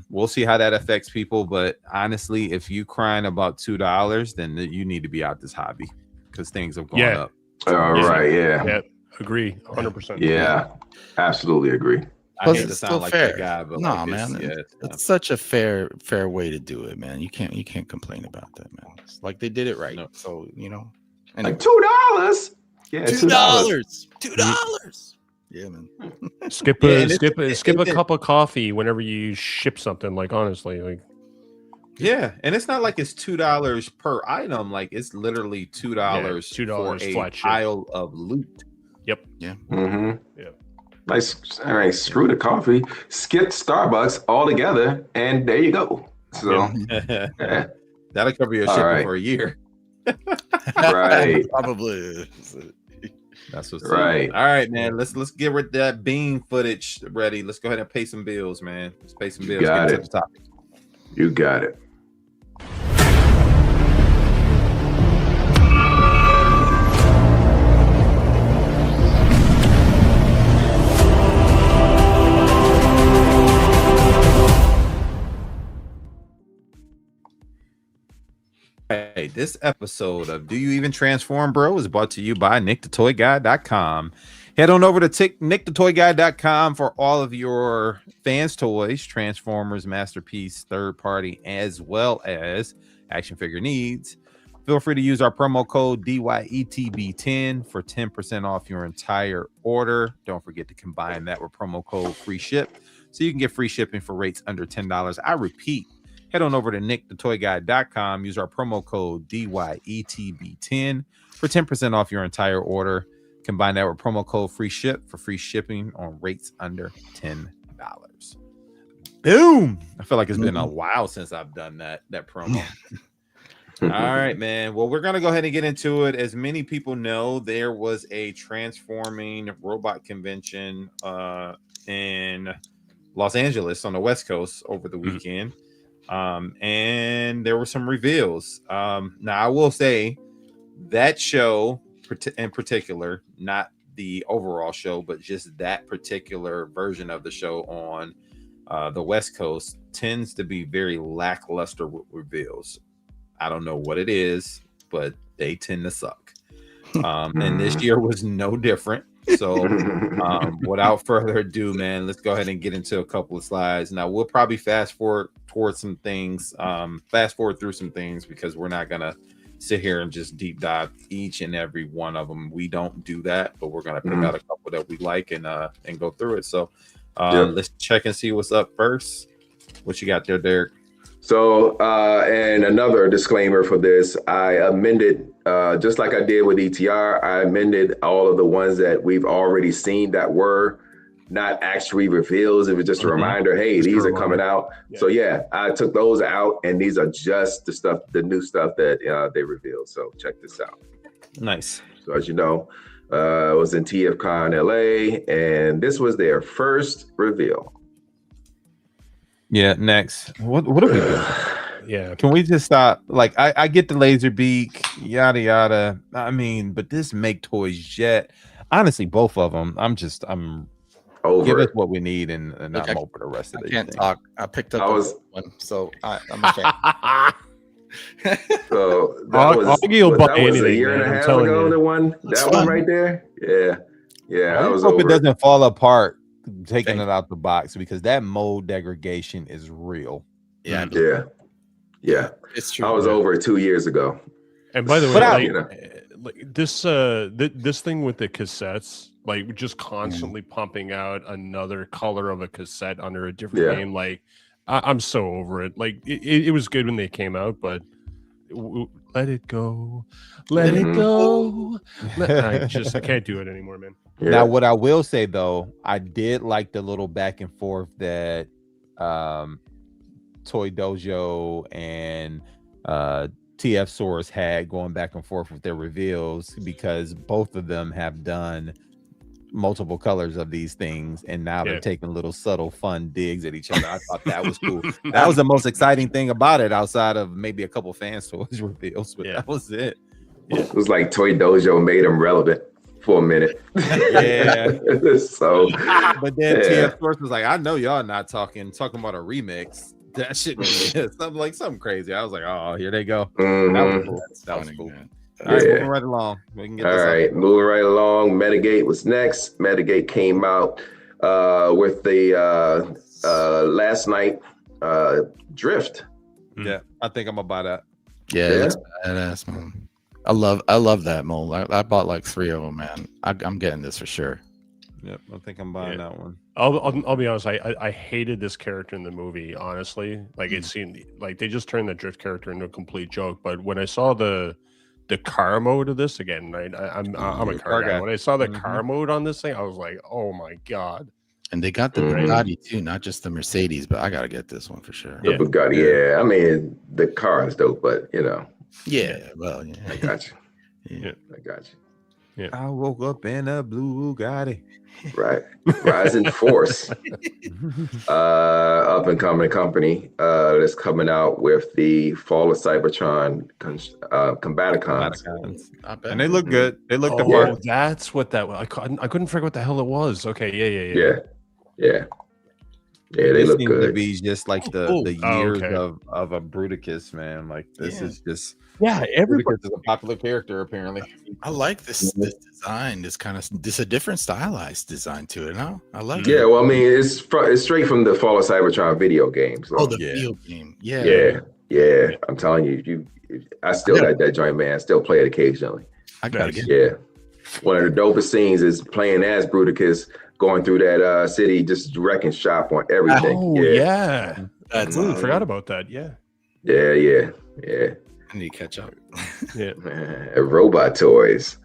We'll see how that affects people, but honestly, if you crying about $2, then you need to be out this hobby because things have gone up. Right, Yeah, agree, 100%. Yeah, absolutely agree. I hate to sound like that guy, but no, like man, it's such a fair way to do it, man. You can't complain about that, man. It's like they did it right. No. So Like $2. Yeah, $2. Yeah, man. Skip a cup of coffee whenever you ship something. Like honestly, like yeah, and it's not like it's $2 per item. Like it's literally $2 for a flat ship. pile of loot. Yep. Yeah. Mm-hmm. Yeah. Nice. All right. Screw the coffee. Skip Starbucks altogether, and there you go. So that'll cover your shipping for a year. Right. Probably. That's what's right. Up. All right, man. Let's get rid of that bean footage ready. Let's go ahead and pay some bills, man. Let's pay some bills. Got get it. to the topic. You got it. Hey, this episode of Do You Even Transform, Bro is brought to you by NickTheToyGuy.com. Head on over to NickTheToyGuy.com for all of your fans' toys, Transformers, Masterpiece, third party, as well as action figure needs. Feel free to use our promo code DYETB10 for 10% off your entire order. Don't forget to combine that with promo code free ship so you can get free shipping for rates under $10. I repeat, head on over to NickTheToyGuy.com. Use our promo code DYETB10 for 10% off your entire order. Combine that with promo code free ship for free shipping on rates under $10. Boom! I feel like it's been a while since I've done that promo. All right, man. Well, we're gonna go ahead and get into it. As many people know, there was a transforming robot convention in Los Angeles on the West Coast over the weekend. And there were some reveals. Now I will say that show in particular, not the overall show, but just that particular version of the show on the West Coast tends to be very lackluster with reveals. I don't know what it is, but they tend to suck. And this year was no different. So without further ado, man, let's go ahead and get into a couple of slides. Now we'll probably fast forward through some things because we're not gonna sit here and just deep dive each and every one of them. We don't do that, but we're gonna pick out a couple that we like and go through it. So let's check and see what's up first. What you got there, Derek? So, and another disclaimer for this, I amended, just like I did with ETR, I amended all of the ones that we've already seen that were not actually reveals. It was just a reminder, hey, these are coming out. Yeah. So yeah, I took those out and these are just the new stuff that they revealed. So check this out. Nice. So as you know, it was in TFCon LA and this was their first reveal. Yeah, next. What are we doing? Yeah. Can we just stop? Like, I get the laser beak, yada yada. I mean, but this Make Toys Jet, honestly, both of them, I'm over. Give us what we need and I'm over the rest of it. I can't talk. I picked up one, so I'm a fan. So that was a year and a half ago. The one right there. Yeah. I hope it doesn't fall apart. Taking it out the box because that mold degradation is real. Yeah, it's true. I was over 2 years ago. And by the way, this thing with the cassettes, like just constantly pumping out another color of a cassette under a different name, like I'm so over it. Like it was good when they came out, but let it go. I can't do it anymore, man. Yeah. Now, what I will say though, I did like the little back and forth that Toy Dojo and TF Source had going back and forth with their reveals, because both of them have done multiple colors of these things, and now they're taking little subtle fun digs at each other. I thought that was cool. That was the most exciting thing about it, outside of maybe a couple fan toys reveals, but that was it. It was like Toy Dojo made them relevant for a minute. Yeah. So, but then TF Source was like, I know y'all not talking about a remix. That shit was something crazy. I was like, oh, here they go. mm-hmm. That was cool. All right, moving right along. We can get All this right, moving right along. Metagate was next. Metagate came out with the last night Drift. Yeah, I think I'm gonna buy that. Yeah, it looks badass, man. I love that mold. I bought like 3 of them, man. I'm getting this for sure. Yep, I think I'm buying that one. I'll be honest. I hated this character in the movie. Honestly, like it seemed like they just turned the Drift character into a complete joke. But when I saw the car mode of this again, right? I'm a car guy. When I saw the car mode on this thing, I was like, oh my god. And they got the Bugatti too, not just the Mercedes, but I gotta get this one for sure. The Bugatti, I mean, the car is dope, but you know. Yeah, well, I got you. I got you. Yeah. I woke up in a blue Bugatti. Right. Rising Force. Up and coming company that's coming out with the Fall of Cybertron Combaticons. And they look good. They look the part. That's what that was. I couldn't figure what the hell it was. Okay, yeah. They look good. To be just like the years of a Bruticus, man. Like this is just everybody is a popular character apparently. I like this design. This a different stylized design to it. No, I like it. Yeah, well, I mean, it's straight from the Fall of Cybertron video game. So. Oh, the video game. Yeah. I'm telling you, I still got that joint, man. I still play it occasionally. I gotta get it. One of the dopest scenes is playing as Bruticus, going through that city, just wrecking shop on everything. Oh yeah, that's forgot about that. Yeah. I need to catch up. Robot Toys.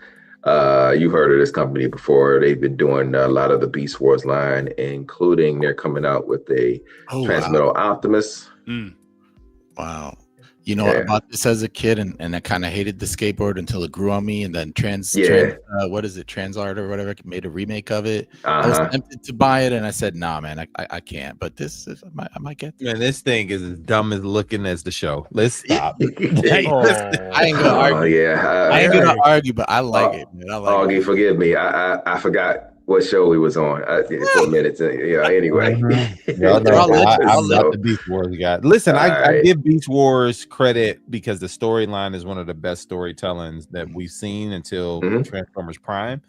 You heard of this company before? They've been doing a lot of the Beast Wars line, including they're coming out with a Transmetal Optimus. Wow. You know, I bought this as a kid and I kind of hated the skateboard until it grew on me, and then what is it, Transart or whatever, made a remake of it. I was tempted to buy it and I said, nah, man, I can't. But this is, I might get this. Man, this thing is as dumb as looking as the show. Let's stop. I ain't gonna argue. I ain't gonna argue, but I like it, man. I like Augie, forgive me. I forgot what show he was on for a minute. Anyway. I love the Beast Wars guy. Listen, I give Beast Wars credit because the storyline is one of the best storytellings that we've seen until Transformers Prime.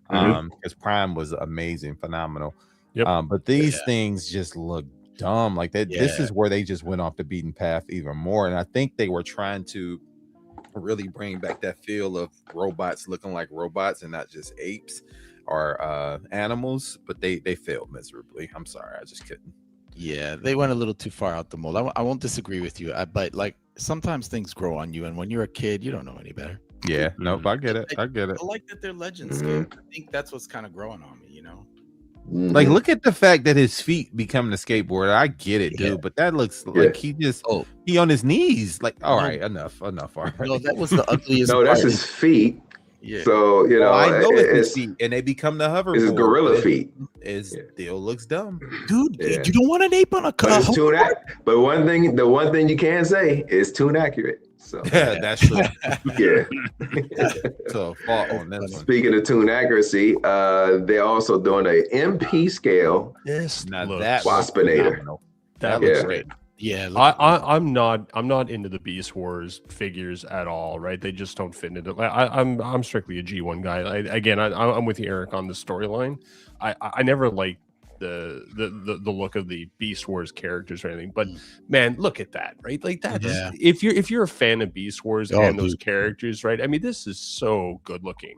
Because Prime was amazing, phenomenal. But these things just look dumb. Like that. This is where they just went off the beaten path even more. And I think they were trying to really bring back that feel of robots looking like robots and not just apes or animals, but they failed miserably. I'm sorry, I just couldn't. Yeah, they went a little too far out the mold. I won't disagree with you, but like sometimes things grow on you, and when you're a kid, you don't know any better. Yeah, nope, I get it. I like that they're legend scale. I think that's what's kind of growing on me, you know. Like, look at the fact that his feet become the skateboard. I get it, dude, but that looks like he just he on his knees. Like, all right, enough. All right. No, that was the ugliest. No, that's his feet. Yeah. So I know it's feet, and they become the hoverboard. It's gorilla feet. It still looks dumb, dude. You don't want an ape on a car. But the one thing you can say is tune accurate. So that's true. So fault on that one. Speaking of tune accuracy, they're also doing a MP scale. That Waspinator. That looks great. Yeah, I'm not into the Beast Wars figures at all, right? They just don't fit into. I'm strictly a G1 guy. I'm with you, Eric, on the storyline. I never liked the look of the Beast Wars characters or anything, but man, look at that, right? Like that. Yeah. If you're a fan of Beast Wars and those characters, right? I mean, this is so good looking.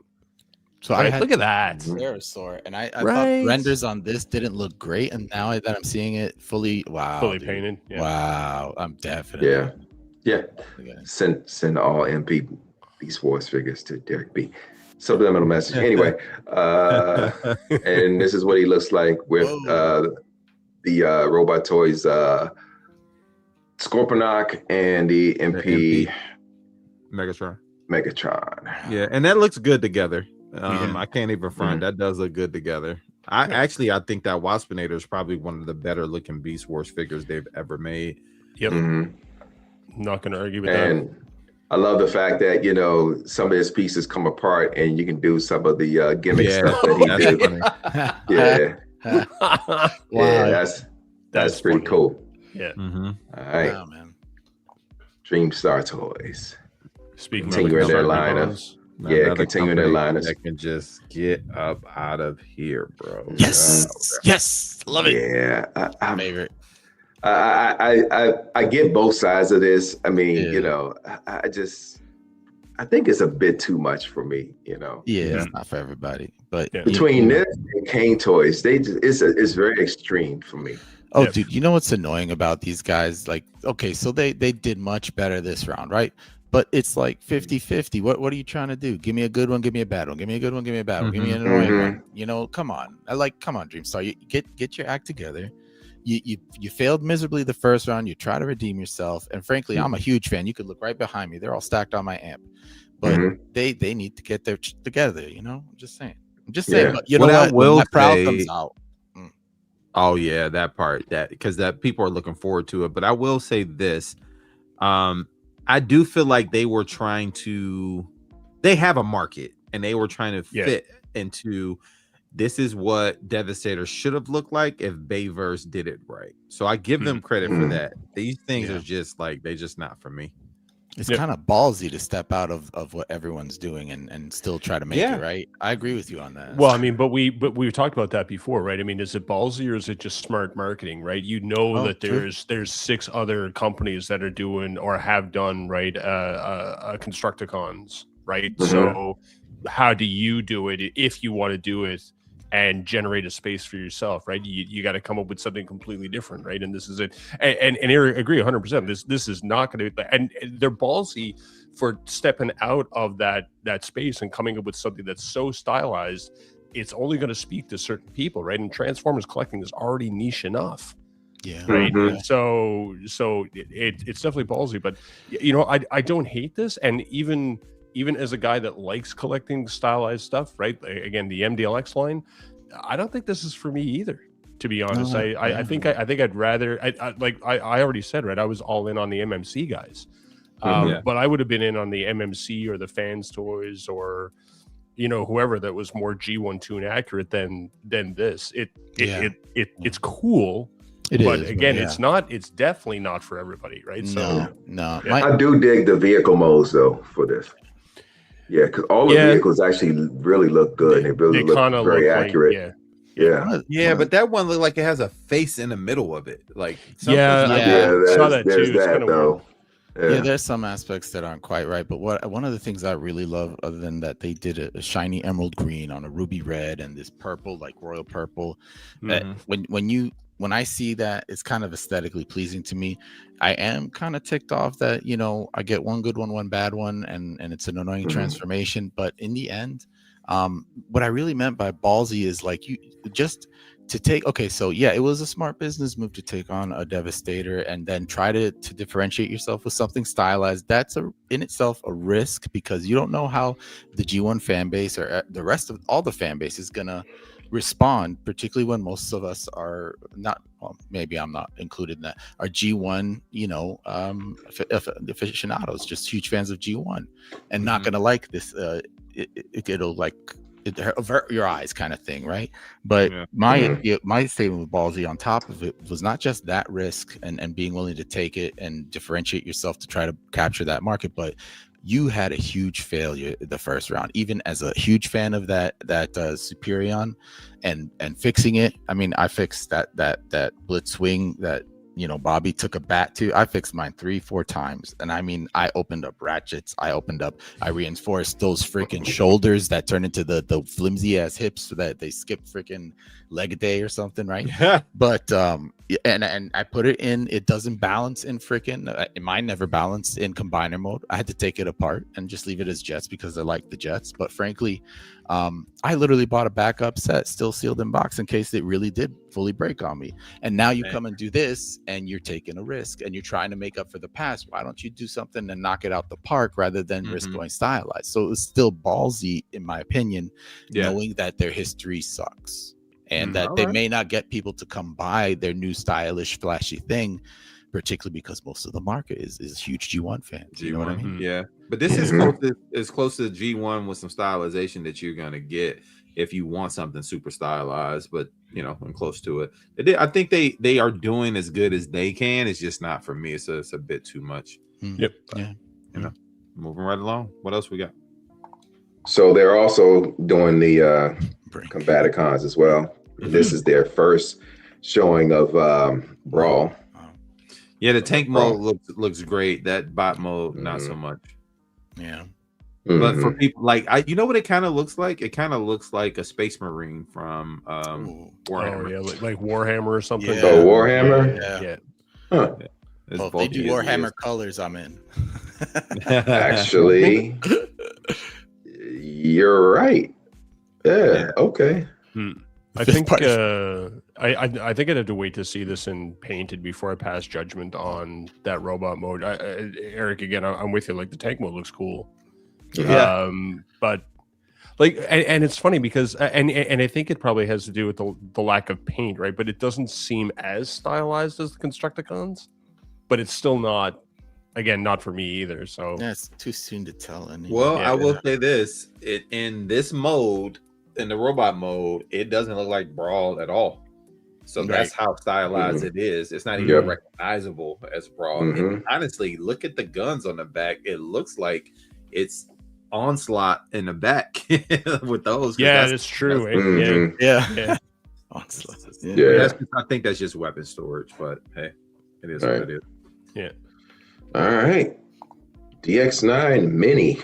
So look at that Pterosaur, and I thought renders on this didn't look great, and now that I'm seeing it fully painted, wow, I'm definitely Send all MP Beast Wars figures to Derek B. Subliminal message. Anyway, and this is what he looks like with the Robot Toys Scorponok and the MP Megatron. Megatron. Yeah, and that looks good together. Yeah. I can't even front. That does look good together. I think that Waspinator is probably one of the better looking Beast Wars figures they've ever made. Yep. Mhm. Not going to argue with And that. I love the fact that, you know, some of his pieces come apart and you can do some of the gimmick stuff that he That's did. funny. Yeah. Wow. Yeah, that's pretty funny. cool. Yeah. Mhm. All right. Wow, man. Dreamstar Toys. Speaking Continuing of their certain lineup. ones, Yeah, Another continuing their company lineups. that can just get up out of here, bro. Yes. Yes. Love it. Yeah. Favorite. I get both sides of this. I mean, Yeah. you know, I think it's a bit too much for me, you know. Yeah, Yeah. it's not for everybody. But Yeah. Between this and Kane Toys, it's very extreme for me. oh, Yeah. dude, you know what's annoying about these guys? Like, okay, so they did much better this round, right? But it's like 50-50. What are you trying to do? Give me a good one, give me a bad one. Give me a good one, give me a bad one. Give me an annoying one. You know, come on. Come on, Dreamstar. You get your act together. You failed miserably the first round. You try to redeem yourself. And frankly, I'm a huge fan. You could look right behind me. They're all stacked on my amp. But they need to get their together, you know? I'm just saying. Yeah. But you know What I what? will When that crowd say- comes out. Oh yeah, that part, because people are looking forward to it. But I will say this, I do feel like they have a market and they were trying to fit into, this is what Devastator should have looked like if Bayverse did it right. So I give them credit for that. These things are just like, they just not for me. It's kind of ballsy to step out of what everyone's doing and still try to make it right. I agree with you on that. well, I mean, but we've talked about that before, right? I mean, is it ballsy or is it just smart marketing, right? You know that there's 6 other companies that are doing or have done Constructicons, right? So how do you do it if you want to do it and generate a space for yourself, right? You got to come up with something completely different, right? And this is it. And Eric, agree 100%. This is not going to, and they're ballsy for stepping out of that space and coming up with something that's so stylized, it's only going to speak to certain people, right? And Transformers collecting is already niche enough. Yeah. Right. So it's definitely ballsy, but you know, I don't hate this. And even as a guy that likes collecting stylized stuff, right? Again, the MDLX line, I don't think this is for me either, to be honest. I think I'd rather, I already said, right, I was all in on the MMC guys. But I would have been in on the MMC or the Fans Toys or, you know, whoever that was more G1 tune accurate than this. It's cool. It's definitely not for everybody, right? No. I do dig the vehicle modes though for this. Yeah, because all the vehicles actually really look good. They really look very accurate. But that one looked like it has a face in the middle of it. Like saw that there's too. That though. Yeah, there's some aspects that aren't quite right, but one of the things I really love, other than that, they did a shiny emerald green on a ruby red and this purple, like royal purple. When I see that, it's kind of aesthetically pleasing to me. I am kind of ticked off that, you know, I get one good one bad one, and it's an annoying transformation. But in the end, what I really meant by ballsy is like you just to take. Okay, so yeah, it was a smart business move to take on a Devastator and then try to differentiate yourself with something stylized. That's in itself a risk because you don't know how the G1 fan base or the rest of all the fan base is gonna respond, particularly when most of us are not, well, maybe I'm not included in that, are G1, you know, aficionados, just huge fans of G1 and not gonna like this. It'll like avert your eyes kind of thing, right? But my statement with ballsy on top of it was not just that risk and being willing to take it and differentiate yourself to try to capture that market, but you had a huge failure the first round, even as a huge fan of that Superion and fixing it. I mean, I fixed that blitz swing that, you know, Bobby took a bat to. I fixed mine 3-4 times. And I mean, I opened up ratchets. I reinforced those freaking shoulders that turn into the flimsy ass hips so that they skip freaking leg day or something, right? But and I put it in. It doesn't balance in freaking. Mine never balanced in combiner mode. I had to take it apart and just leave it as jets because I like the jets. But frankly, I literally bought a backup set, still sealed in box, in case it really did fully break on me. And now you come and do this, and you're taking a risk, and you're trying to make up for the past. Why don't you do something and knock it out the park rather than risk going stylized? So it was still ballsy, in my opinion, knowing that their history sucks. And that they may not get people to come buy their new stylish, flashy thing, particularly because most of the market is huge G1 fans. You know what I mean? Yeah. But this is close to G1 with some stylization that you're going to get if you want something super stylized, but, you know, and close to it. I think they are doing as good as they can. It's just not for me. So it's a bit too much. Yep. But, you know, moving right along. What else we got? So they're also doing the Combaticons as well. This is their first showing of Brawl. Yeah, the tank mode looks great. That bot mode, not so much. Yeah. But for people like you know what it kind of looks like? It kind of looks like a Space Marine from Warhammer. Oh, yeah, like Warhammer or something. Yeah. Oh, Warhammer? Yeah. Huh. Well, if they do Warhammer colors, I'm in. Actually, you're right. Yeah. Okay. I think I think I'd have to wait to see this in painted before I pass judgment on that robot mode. Eric, again, I'm with you. Like the tank mode looks cool, but like, and it's funny because and I think it probably has to do with the lack of paint, right? But it doesn't seem as stylized as the Constructicons, but it's still not. Again, not for me either. So yeah, it's too soon to tell. Well, I will say this: in this mode. In the robot mode, it doesn't look like Brawl at all. So that's how stylized it is. It's not even recognizable as Brawl. And honestly, look at the guns on the back. It looks like it's Onslaught in the back with those. Yeah, that's true. Yeah. Onslaught. I think that's just weapon storage, but hey, it is what it is. Yeah. All right. DX9 Mini.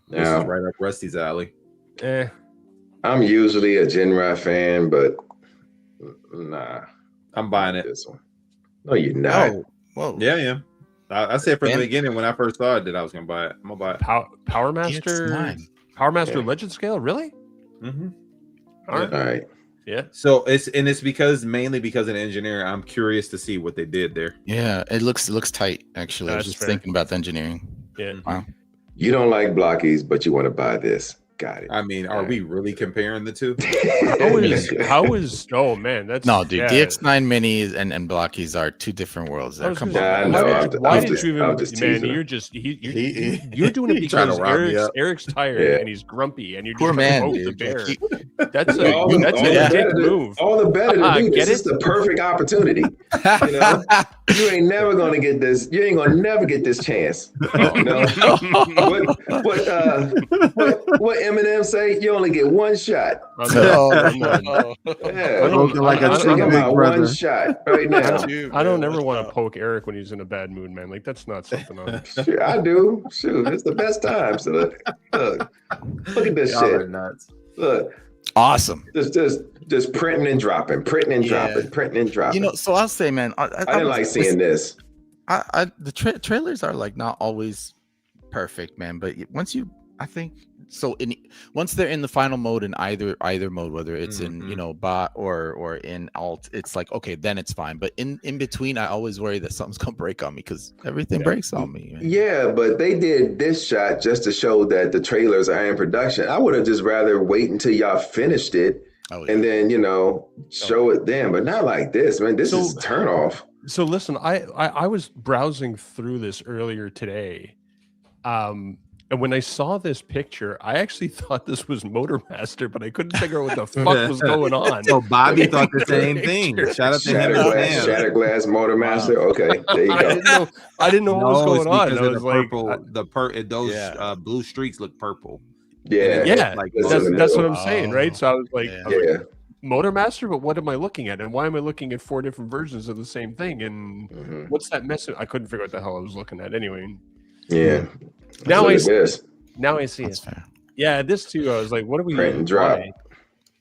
This is right up Rusty's alley. I'm usually a Genra fan, but nah, I'm buying it. This one. No, you're not. Whoa. Yeah. I said from the beginning when I first saw it that I was gonna buy it. I'm gonna buy it. Power Master, Legend Scale, really? All right. Yeah. So it's mainly because of the engineering. I'm curious to see what they did there. Yeah, it looks tight. Actually, I was just thinking about the engineering. Yeah. Wow. You don't like blockies, but you want to buy this. Got it. I mean, are we really comparing the two? How is? Oh man, that's no, dude. DX9 minis and blockies are two different worlds. Why did you even? Man, you're just you're doing it because Eric's tired and he's grumpy, and you're just trying to poke the bear. That's a dick move. All the better to do. This is the perfect opportunity. You know, you ain't never gonna get this. You ain't gonna never get this chance. You know? What Eminem say? You only get one shot. Like a true big brother. One shot right now. I don't ever want to poke Eric when he's in a bad mood, man. Like that's not something. Sure, I do. Shoot, it's the best time. So look at this shit. Look, awesome. Just printing and dropping. You know, so I'll say, man, I didn't like seeing this. The trailers are like not always perfect, man. But once they're in the final mode in either mode, whether it's in bot or in alt, it's like okay, then it's fine. But in between, I always worry that something's gonna break on me because everything breaks on me. Man. Yeah, but they did this shot just to show that the trailers are in production. I would have just rather wait until y'all finished it and then show it then, but not like this, man. This is turn off. So listen, I was browsing through this earlier today. And when I saw this picture, I actually thought this was Motormaster, but I couldn't figure out what the fuck was going on. So Bobby thought the same thing. Shout out to him. Shatterglass Motormaster. Wow. Okay, there you go. I didn't know what was going on. I was like, those blue streaks look purple. Yeah. Like that's what I'm saying, right? So I was like, Motormaster, but what am I looking at? And why am I looking at 4 different versions of the same thing? And what's that message? I couldn't figure out what the hell I was looking at anyway. Yeah. Now I see it. Fair. Yeah, this too. I was like, "What are we?" Print and drop.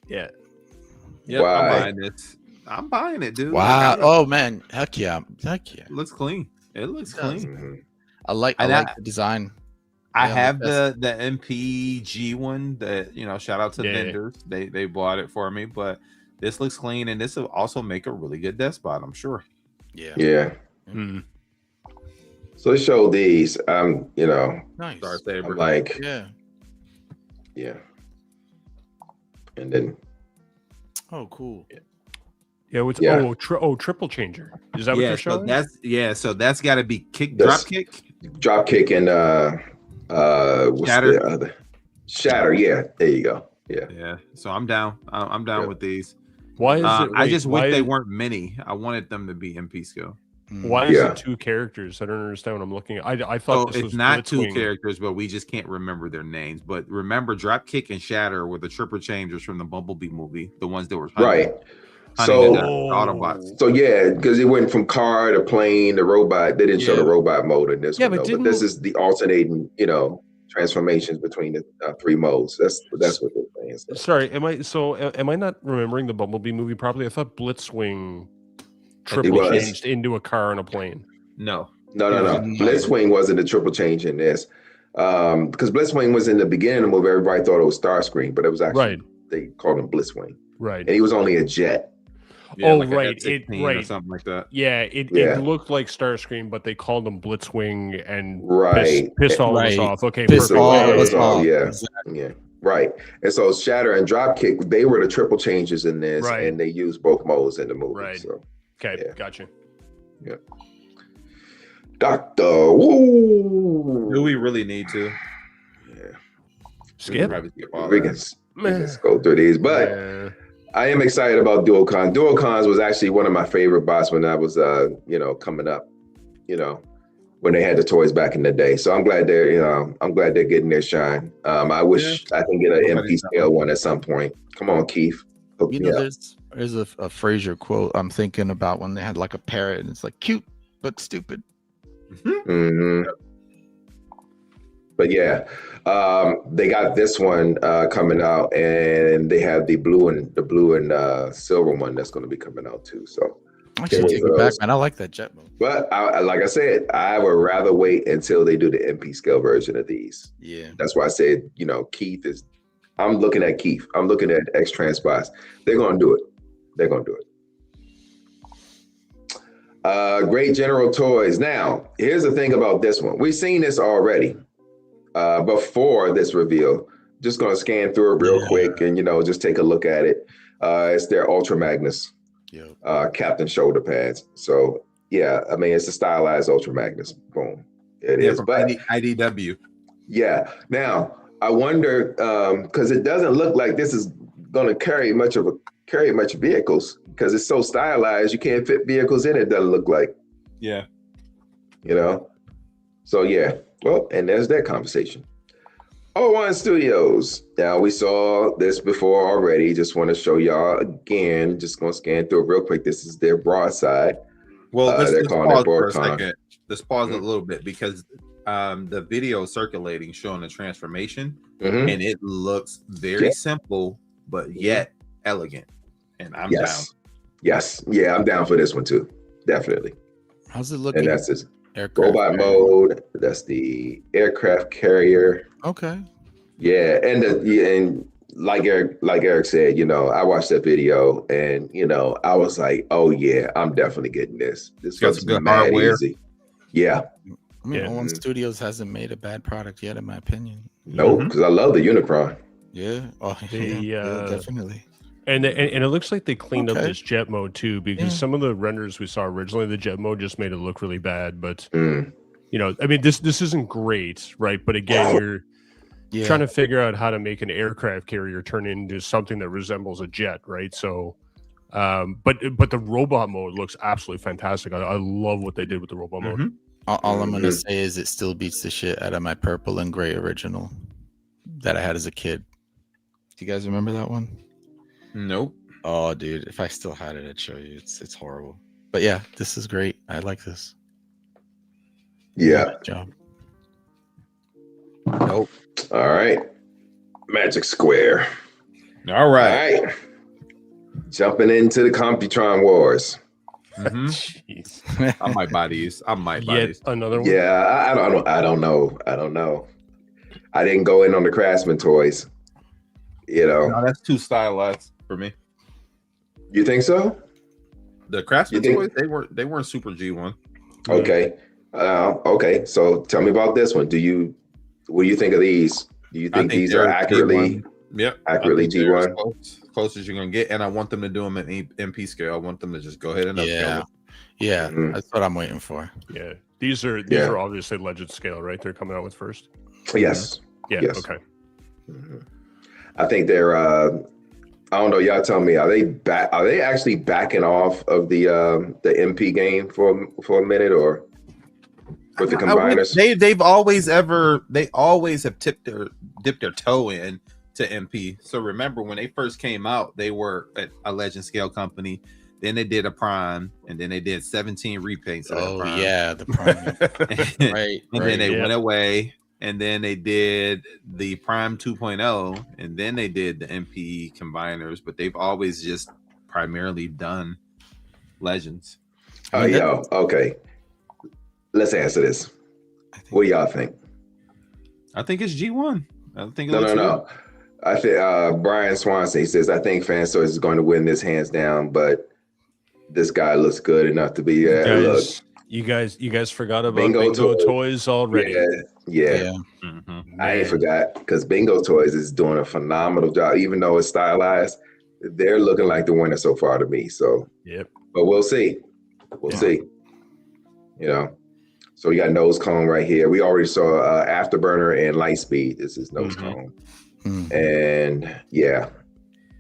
Yeah. Yeah, I'm buying this. I'm buying it, dude. Wow. Like, Oh man. Heck yeah. Heck yeah. it looks clean. It looks It does. clean. Mhm. I like And the design. I Yeah, have like the MPG one that, shout out to Yeah. vendors. They bought it for me, but this looks clean and this will also make a really good desk spot, I'm sure. Yeah. Yeah. Mm. So they showed these. Nice. Star Saber. I'm like, Yeah. yeah. And then Oh, cool. Yeah, what's Yeah. triple changer. Is that what yeah, you're so showing? so that's got to be drop That's- kick. drop kick and what's Shatter. the other? Shatter. Yeah. There you go. Yeah. Yeah, so I'm down. I'm down Yeah. with these. Why is it? I wait, just why wish they is- weren't many. I wanted them to be MP skill. Why is Yeah. it 2 characters? I don't understand what I'm looking at. I So thought this it's was not 2 Blitzwing. characters, but we just can't remember their names. But remember, drop kick and shatter were the triple changers from the Bumblebee movie, the ones that were Right. hunting So the Autobots. So yeah, because it went from car to plane to robot. They didn't show the Yeah. robot mode in this Yeah, one, but though. But this didn't- is the alternating, transformations between the 3 modes. That's what they're saying. So. Sorry, am I not remembering the Bumblebee movie properly? I thought Blitzwing triple was. changed into a car and a plane. No, No. No. Blitzwing wasn't a triple change in this. Because Blitzwing was in the beginning of the movie, everybody thought it was Starscream, but it was actually, Right. they called him Blitzwing. Right. And he was only a jet. yeah, Oh, like a right, F-16 or right. something like that. Yeah, it Yeah. looked like Starscream, but they called him Blitzwing and Right. pissed all of us Right. off. Okay, Pissed perfect. all Yeah, of us yeah, off. yeah. Exactly. Yeah, right. And so Shatter and Dropkick, they were the triple changes in this, Right. and they used both modes in the movie. Right. So Okay, Yeah. gotcha. Doctor, woo. Do we really need to? Yeah. Skip. Probably skip all We that. can just go through these, but Yeah. I am excited about DualCon. DualCons was actually one of my favorite bots when I was, coming up. When they had the toys back in the day. So I'm glad they're getting their shine. I wish I can get an MP scale one at some point. Come on, Keith. Hook You me know, up. there's a Frasier quote I'm thinking about when they had like a parrot and it's like cute but stupid. Mhm. But yeah, they got this one coming out, and they have the blue and silver one that's going to be coming out too. So, I should wait take for it back, those. man. I like that jet mode. but like I said, I would rather wait until they do the MP scale version of these. Yeah. That's why I said, Keith is. I'm looking at Keith. I'm looking at X Transpots. They're going to do it. They're going to do it. Great General Toys. Now, here's the thing about this one. We've seen this already before this reveal. Just going to scan through it real quick and, just take a look at it. It's their Ultra Magnus Captain shoulder pads. So, yeah, I mean, it's a stylized Ultra Magnus. Boom. It is. From But IDW. yeah. Now, I wonder, because it doesn't look like this is going to carry much vehicles, because it's so stylized. You can't fit vehicles in it. Doesn't look like, Yeah. So yeah. Well, and there's that conversation. O1 Studios. Now, we saw this before already. Just want to show y'all again. Just going to scan through it real quick. This is their broadside. Well, let's calling it pause for a BoardCon. second. Let's pause a little bit because the video circulating showing the transformation, Mhm. and it looks very Yeah. simple, but yet elegant. And I'm Yes. Yes. Yeah, I'm down for this one too. Definitely. How's it looking? And that's this Aircraft robot carrier. mode. That's the aircraft carrier. Okay. Yeah, and like Eric said, I watched that video and I was like, oh yeah, I'm definitely getting this. This Got looks some good mad hardware. easy. Yeah, I mean, Yeah. O1 Studios hasn't made a bad product yet, in my opinion. no, Mhm. because I love the Unicron. Yeah. Oh, The, yeah, definitely. And it looks like they cleaned up Okay. this jet mode too, because Yeah. some of the renders we saw originally, the jet mode just made it look really bad. But Mm. I mean, this isn't great, right? But again, you're Yeah. trying to figure out how to make an aircraft carrier turn into something that resembles a jet, right? So, but the robot mode looks absolutely fantastic. I love what they did with the robot mode. Mhm. All I'm gonna Mhm. say is it still beats the shit out of my purple and gray original that I had as a kid. Do you guys remember that one? Nope. Oh, dude, if I still had it, I'd show you. It's horrible. But yeah, this is great. I like this. Yeah. Good job. Nope. All right. Magic Square. All All right. right. Jumping into the Computron Wars. Mhm. Jeez. I might buy these. I might buy Yet these. another one. Yeah, I don't know. I didn't go in on the Craftsman toys. You know. No, that's too stylized for me. You think so? The Craftsman You toys, think- they weren't super G1. Okay. Okay. So tell me about this one. What do you think of these? Do you think these are they're accurately G1. Yep. accurately I think they're G1? as close as you're gonna get, and I want them to do them in MP scale. I want them to just go ahead and upscale Yeah, it. yeah, Mhm. that's what I'm waiting for. Yeah, these are Yeah. obviously legend scale, right? They're coming out with first. Yes. Yeah. Yes. Okay. Mhm. I think they're I don't know, y'all tell me, are they actually backing off of the MP game for a minute, or with the combiners? They always have dipped their toe in to MP. So remember when they first came out, they were a legend scale company. Then they did a Prime, and then they did 17 repaints of that Oh Prime. yeah, the prime. Right, And then they yeah. went away, and then they did the Prime 2.0, and then they did the MP combiners, but they've always just primarily done legends. I mean, Yo, okay. Let's answer this. What do y'all think? I think it's G1. I think it No. looks good. I think Brian Swanson, he says, I think Fansource is going to win this hands down, but this guy looks good enough to be look. You guys forgot about Bingo Bingo, Toys. Toys already. Yeah. Mhm. I ain't forgot, because Bingo Toys is doing a phenomenal job, even though it's stylized. They're looking like the winner so far to me. So, Yep. but we'll see. We'll see. You know, so we got nose cone right here. We already saw Afterburner and Lightspeed. This is nose cone, and yeah,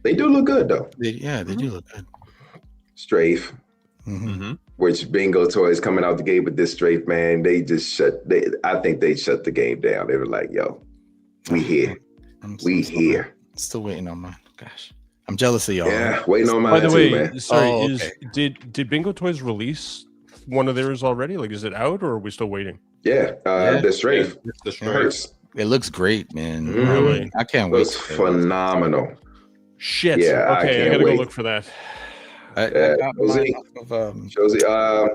they do look good though. they do look good. Strafe, Mhm. which Bingo Toys coming out the gate with this strafe, man, I think they shut the game down. They were like, yo, we here. We here. Still waiting on mine. Gosh, I'm jealous of y'all. Yeah, waiting on mine By the too, way, man. sorry, Oh, okay. did Bingo Toys release one of theirs already? Like, is it out or are we still waiting? Yeah, the strafe. It's the strafe. Hurts. It looks great, man. Mhm. Really? I can't wait. Looks phenomenal. Shit. Yeah, I okay, I can't gotta wait. go look for that. I got Josie. mine off of, Josie,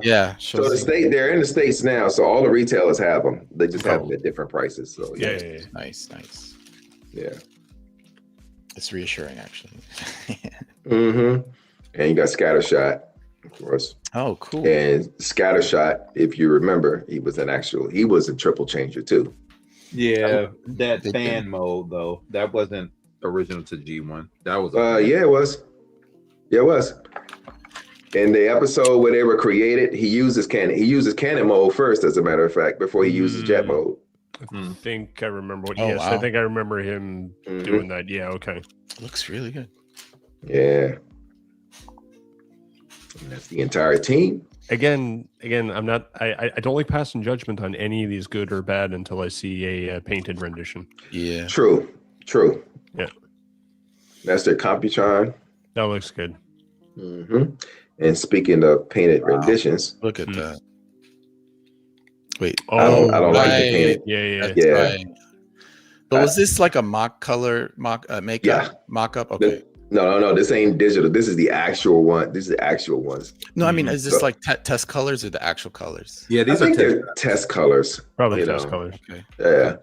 yeah. so they're in the States now, so all the retailers have them. They just have them at different prices. So Yeah. Nice. yeah. It's reassuring, actually. Mm-hmm. And you got Scattershot, of course. Oh, cool. And Scattershot, if you remember, he was a triple changer too. Yeah, that They fan did. mode though, that wasn't original to G1. That was Yeah, it was. Yeah, it was. In the episode where they were created, he uses cannon mode first, as a matter of fact, before he uses jet mode. I think I remember what. Oh, Yes, I wow. think I remember him doing that. Yeah. Okay. Looks really good. Yeah. And that's the entire team. Again, I'm not. I don't like passing judgment on any of these, good or bad, until I see a painted rendition. Yeah. True. Yeah. That's their Computron. That looks good. Mm-hmm. And speaking of painted renditions, Look at that. Wait. I don't like the right. painted. Yeah. That's Yeah. right. But was this like a mock makeup? Yeah. Mock-up? Okay. No. This ain't digital. This is the actual one. These are the actual ones. No, I mean, is this So- like test colors or the actual colors? Yeah, I these are think test. they're test colors. Probably You test know. colors. Okay. Yeah.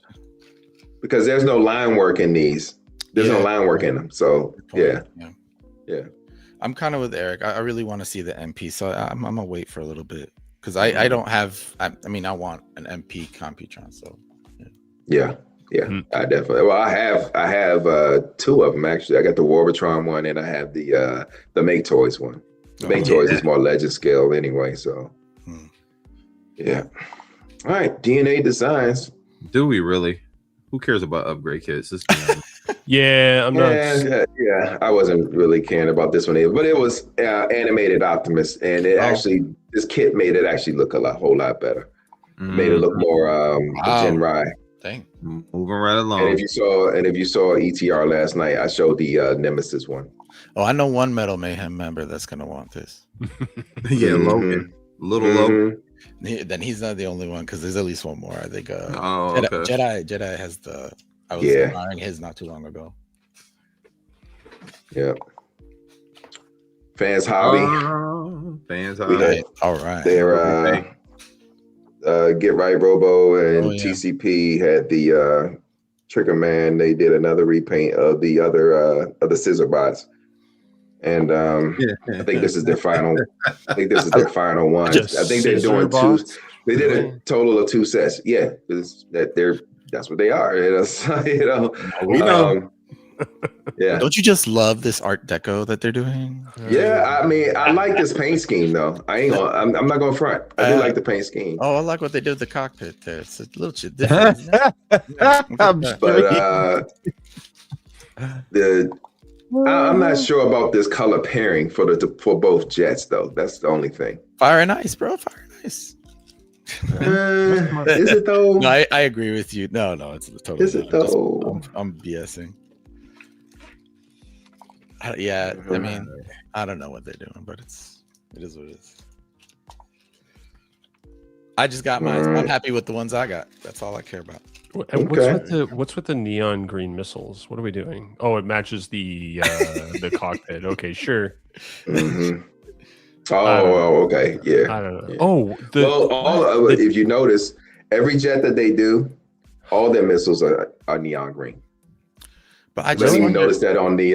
Because there's no line work in these. There's no Yeah. line work in them. So yeah. Yeah. I'm kind of with Eric. I really want to see the MP, so I'm gonna wait for a little bit because I don't have. I mean, I want an MP Computron. So Yeah. I definitely. Well, I have two of them actually. I got the Warbitron one, and I have the Make Toys one. The Make Toys is more legend scale anyway. So yeah. All right, DNA Designs. Do we really? Who cares about upgrade kits? Let's be honest. Yeah, I'm not. Yeah, I wasn't really caring about this one either, but it was animated Optimus, and it actually this kit made it actually look a whole lot better. Made it look more Gen Rye. dang. Moving right along. And if you saw ETR last night, I showed the Nemesis one. Oh, I know one Metal Mayhem member that's gonna want this. Yeah, Logan, little Logan. Then he's not the only one because there's at least one more. I think. Oh, okay. Jedi has the. I was buying his not too long ago. Yeah. Fans Hobby. Fans We Hobby. had All right. their Get Right Robo and Oh, yeah. TCP had the Trigger Man. They did another repaint of the other Scissor Bots. And I think this is their final. I think this is their final one. Just I think they're doing Scissor two. Bots? They did Really? a total of 2 sets. Yeah, that's what they are. You know. We know. Yeah. Don't you just love this Art Deco that they're doing? Yeah, I mean, I like this paint scheme though. I'm not gonna front. I do like the paint scheme. Oh, I like what they did with the cockpit there. It's a little bit different. Isn't it? But I'm not sure about this color pairing for both jets though. That's the only thing. Fire and Ice, bro. Fire and Ice. Is it though? No, I agree with you. No, it's totally. Is it not. though? I'm BSing. Yeah, I mean, I don't know what they're doing, but it is what it is. I just got mine. I'm happy with the ones I got. That's all I care about. And what's with the neon green missiles? What are we doing? Oh, it matches the cockpit. Okay, sure. Mm-hmm. Oh, okay, yeah. I don't know. Yeah. Oh, if you notice, every jet that they do, all their missiles are neon green. But I Let just me wonder, notice that on the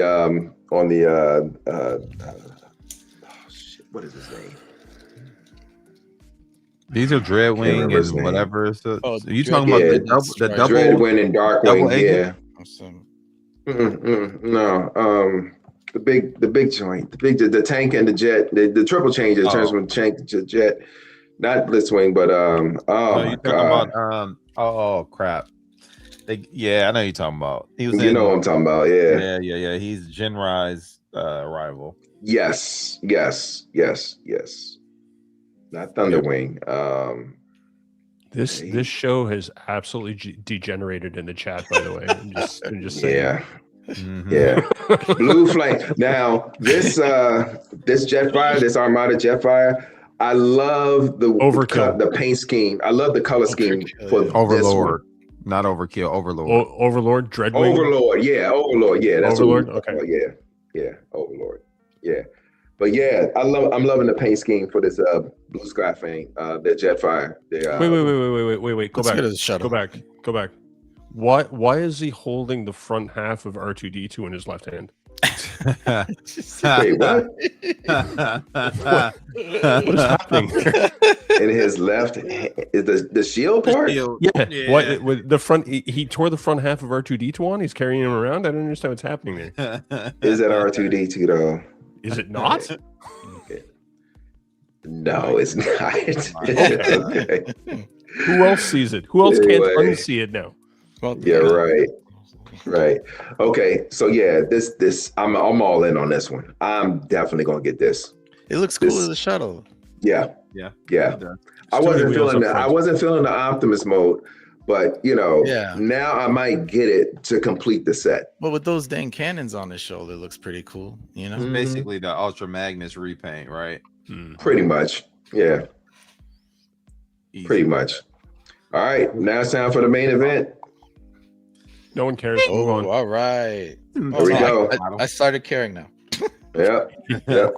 what is his name? These are Dreadwing remember his and name. whatever. So, Oh, you talking about Yeah, the double? Dreadwing and Darkwing, double yeah. awesome. No, the big joint, the tank and the jet, the triple change that turns from tank to jet, not Blitzwing, but No, you talking about oh crap. I know you're talking about. He was you know what I'm talking about, yeah. Yeah. He's Genri's rival. Yes. Not Thunderwing. this show has absolutely degenerated in the chat. By the way, I'm just saying. Yeah. Mhm. Yeah, Blue Flame. Now this Jetfire, this Armada Jetfire, I love the paint scheme. I love the color scheme for Overlord, not Overkill. Overlord. Overlord, Dreadwing. Overlord, yeah, that's Overlord. what yeah, Overlord, yeah. But yeah, I'm loving the paint scheme for this Blue Sky thing, the Jetfire. Wait. Go Let's back. go to the shuttle. Go back. Why is he holding the front half of R2D2 in his left hand? Wait, what? What is happening? In his left is the shield part? Yeah. What with the front? He tore the front half of R2D2 on. He's carrying him around. I don't understand what's happening there. Is that R2D2 though? Is it not? No, it's not. Okay. Who else sees it? Who else can't unsee it now? Well, Yeah, right. Okay, so yeah, this I'm all in on this one. I'm definitely gonna get this. It looks cool as a shuttle. Yeah. Yeah. I wasn't feeling the Optimus mode, but now I might get it to complete the set. Well, with those dang cannons on his shoulder, it looks pretty cool. It's basically the Ultra Magnus repaint, right? Pretty much, yeah. Easy. Pretty much. All right, now it's time for the main event. No one cares. Move Oh, on. all right. Here we go. I started caring now. Yep. Here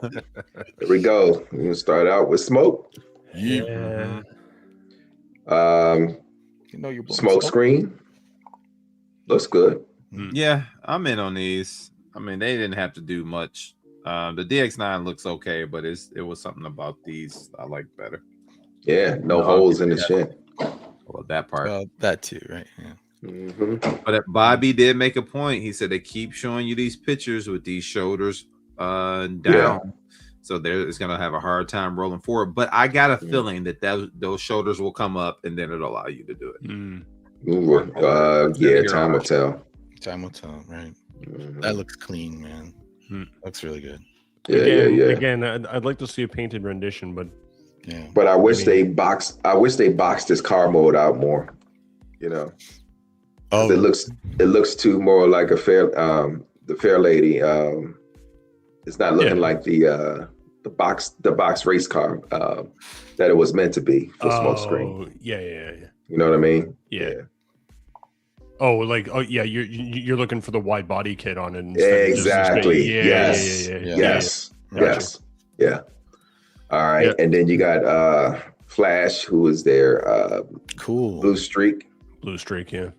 we go. We're gonna start out with Smoke. Yeah. You're Smoke screen. Looks good. Yeah, I'm in on these. I mean, they didn't have to do much. The DX9 looks okay, but it was something about these I like better. Yeah, no holes in the chin. Well, that part. Well, that too, right? Yeah. But Bobby did make a point. He said they keep showing you these pictures with these shoulders down. Yeah. So it's going to have a hard time rolling forward. But I got a feeling that those shoulders will come up and then it'll allow you to do it. Yeah, time will tell. Time will tell, right? That looks clean, man. Looks really good. Yeah. Again, I'd like to see a painted rendition, but yeah. But I wish they boxed this car mode out more. Oh, It looks too more like the Fair Lady. It's not looking like the box race car that it was meant to be for Smokescreen. Yeah. You know what I mean? Yeah. You're looking for the wide body kit on it. Exactly. Yeah. Gotcha. Yes. Yeah. All right. Yeah. And then you got Flash, who is their Cool. Blue Streak. Blue Streak, yeah.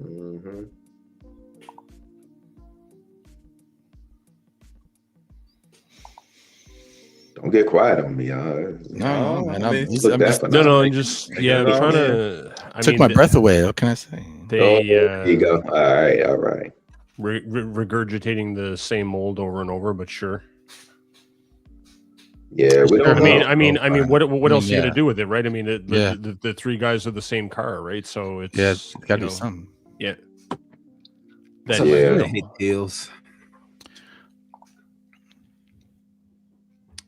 Mm-hmm. Don't get quiet on me, y'all. No, man. I mean, I'm just No, I'm just I'm trying to. I took mean, my breath away. What can I say? They there you go. All right. Regurgitating the same mold over and over, but sure. Yeah, we don't know. I mean, what else are you yeah. gonna do with it, right? I mean, Yeah. the three guys are the same car, right? So it's It's got to you be know, something. Yeah. That's That, Yeah. I hate deals.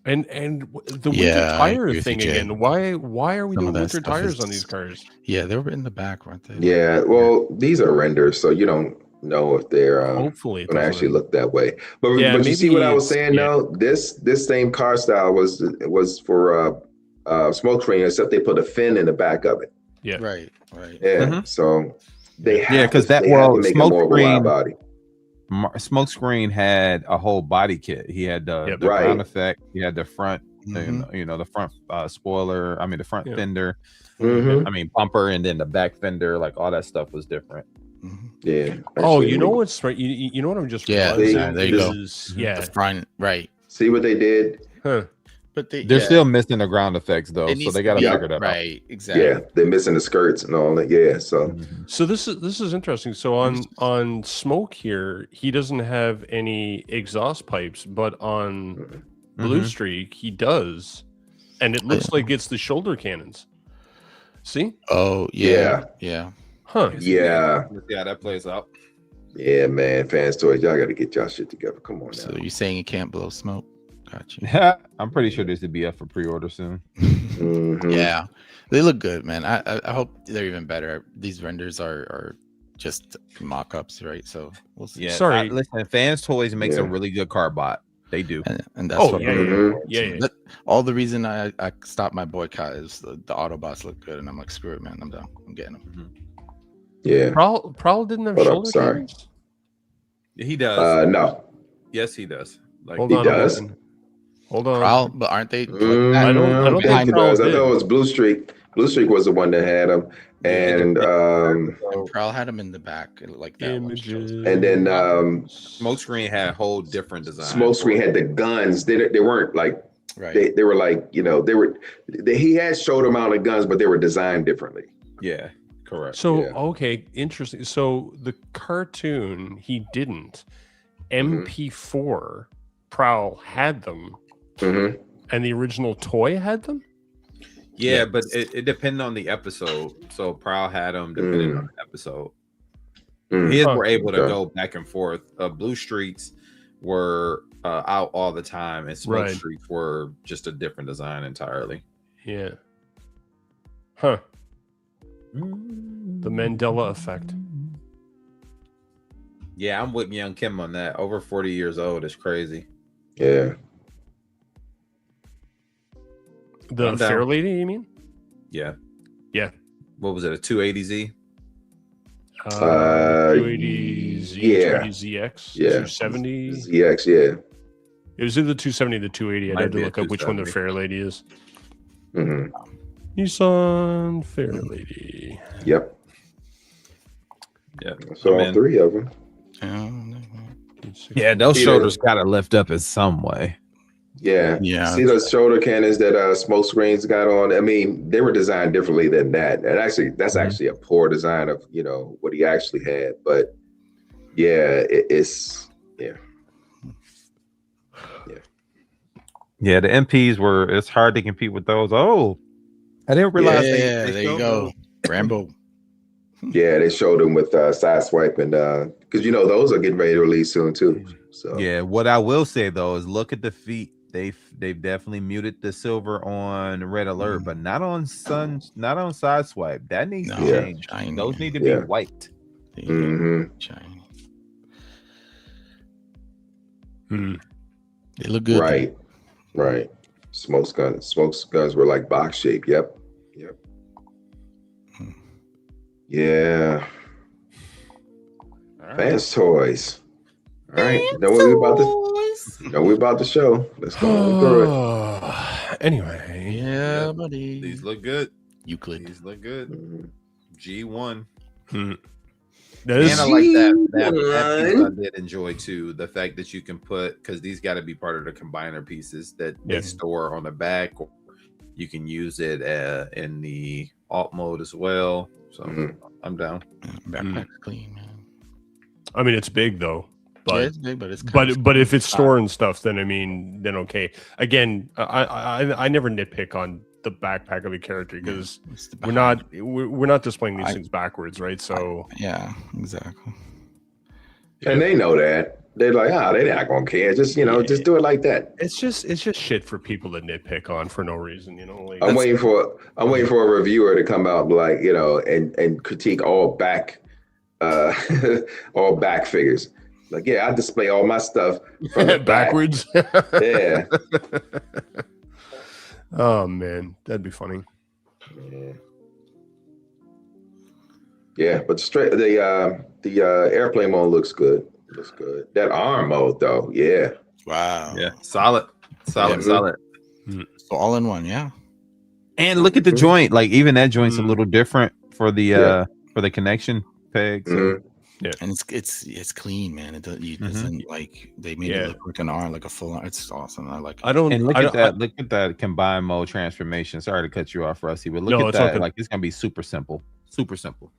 and the winter Yeah, I tire agree with thing you, Jay. again. Why are we Some of doing that winter stuff tires on is- these cars? Yeah, they were in the back, weren't they? Yeah, well, these are renders, so you don't know if they're Hopefully, it going to doesn't. actually look that way. But Yeah, but you see what I was maybe saying? it's- though, this same car style was for smoke screen, except they put a fin in the back of it. Yeah. Right. Yeah, Mhm. so they have Yeah, 'cause to, that- they have well, to make it smoke more of a wide screen- body. Smokescreen had a whole body kit. He had the Right. ground effect. He had the front, Mhm. the front spoiler. I mean, the front Yeah. fender. Mhm. I mean, bumper, and then the back fender. Like all that stuff was different. Mhm. Yeah. Oh, actually, you know what's right? You know what I'm just Yeah, realizing there you go. is Mhm. yeah. The front, right? See what they did? Huh. But They're still missing the ground effects though, It so needs they to got to be- figure that out. right. Exactly. Yeah, they're missing the skirts and all that. Yeah, so Mhm. So this is interesting. So on Smoke here, he doesn't have any exhaust pipes, but on Blue Mhm. Streak he does, and it looks like it's the shoulder cannons. See? Oh yeah. Yeah. Huh? yeah, Let's see how that plays out. yeah, man. Fans toys, y'all got to get y'all shit together. Come on So now. you're saying you can't blow smoke? Got you. I'm pretty sure this would be up for pre-order soon. Mhm. Yeah, they look good, man. I hope they're even better. These renders are just mock-ups, right? So we'll see. Yeah. Sorry. Listen, Fans Toys makes a Yeah. really good car bot. They do. And that's Oh what yeah, I'm yeah, Mhm. yeah, yeah. That- all the reason I stopped my boycott is the Autobots look good, and I'm like, screw it, man. I'm done. I'm getting them. Yeah. Prowl didn't have Hold up, shoulder sorry. cannons? He does. No. Yes, he does. Like Hold he on, I'm does? looking. Hold on. Prowl, but aren't they? I don't think think it Prowl does. I did. thought it was Blue Streak. Blue Streak was the one that had them, and And Prowl had them in the back, like that. one shows. Images. and then Smokescreen had a whole different design. Smokescreen had the guns. They weren't like Right. they were like he had shoulder mounted guns, but they were designed differently. Yeah, correct. So Yeah. okay, interesting. So the cartoon he didn't. Mhm. MP4 Prowl had them, Mm-hmm. and the original toy had them. Yeah, but it depended on the episode. So Prowl had them depending on the episode. His Huh. were able to Okay. go back and forth. Blue Streaks were out all the time, and Smoke Right. Streaks were just a different design entirely. Yeah. Huh. The Mandela effect. Yeah, I'm with Young Kim on that. Over 40 years old is crazy. Yeah. The I'm down. Fair Lady, you mean? Yeah. Yeah. What was it? A 280Z? 280Z, yeah. 280ZX, Yeah. 270. ZX, yeah. It was either 270 or the 280. I'd Might have to be a look up which one the 270. Fair Lady is. Mm-hmm. Nissan Fair Lady. Yep. Yeah. So I'm all in. three of them. Yeah, those Either- shoulders got to lift up in some way. Yeah. Yeah. See those shoulder cannons that smoke screens got on? I mean, they were designed differently than that. And actually, that's actually a poor design of, what he actually had. But yeah, it's Yeah, the MPs it's hard to compete with those. Oh, I didn't realize Yeah, they there you showed go. those. Rambo. yeah, they showed them with side swipe and because those are getting ready to release soon too. So Yeah, what I will say though is look at the feet. They've definitely muted the silver on Red Alert, but not on side swipe. That needs to No, change. shiny. Those need to Yeah. be white. There you go. Mhm. Shiny. Hmm. They look good. Right. Smoke guns were like box shape. Yep. Hmm. Yeah. All right. Fans toys. All right. Know what we about to No, we about the show. Let's go through it. Anyway, Yeah, buddy. These look good. Euclid. These look good. Mhm. G1. that is, And I like that piece G1. I did enjoy too. The fact that you can put, because these got to be part of the combiner pieces that they Yeah. store on the back, or you can use it in the alt mode as well. So Mhm. I'm down. Backpack's clean, man. I mean, it's big though. Yeah, But it's big, but it's kind of but if it's storing stuff, then then okay. Again, I never nitpick on the backpack of a character because it's the we're behind. not displaying these I- things backwards, right? So Yeah, exactly. And they know that. They're like, they're not gonna care. Just just do it like that. it's just shit for people to nitpick on for no reason, Like, I'm waiting for a reviewer to come out like, and critique all back all back figures. Like, yeah, I display all my stuff from the back. backwards. Yeah. Oh man, that'd be funny. Yeah, but the airplane mode looks good. Looks good. That arm mode though, yeah. Wow. Yeah, solid. Yeah. Solid. So all in one, yeah. And look at the joint. Like even that joint's a little different for the Yeah. for the connection peg. So. Mhm. And it's clean, man. It doesn't like they made it look like an arm, like a full arm. It's awesome. I like it. I don't. And look I at don't- that! Look at that combined mode transformation. Sorry to cut you off, Rusty, but look No, at it's that. okay. Like it's gonna be super simple. Super simple.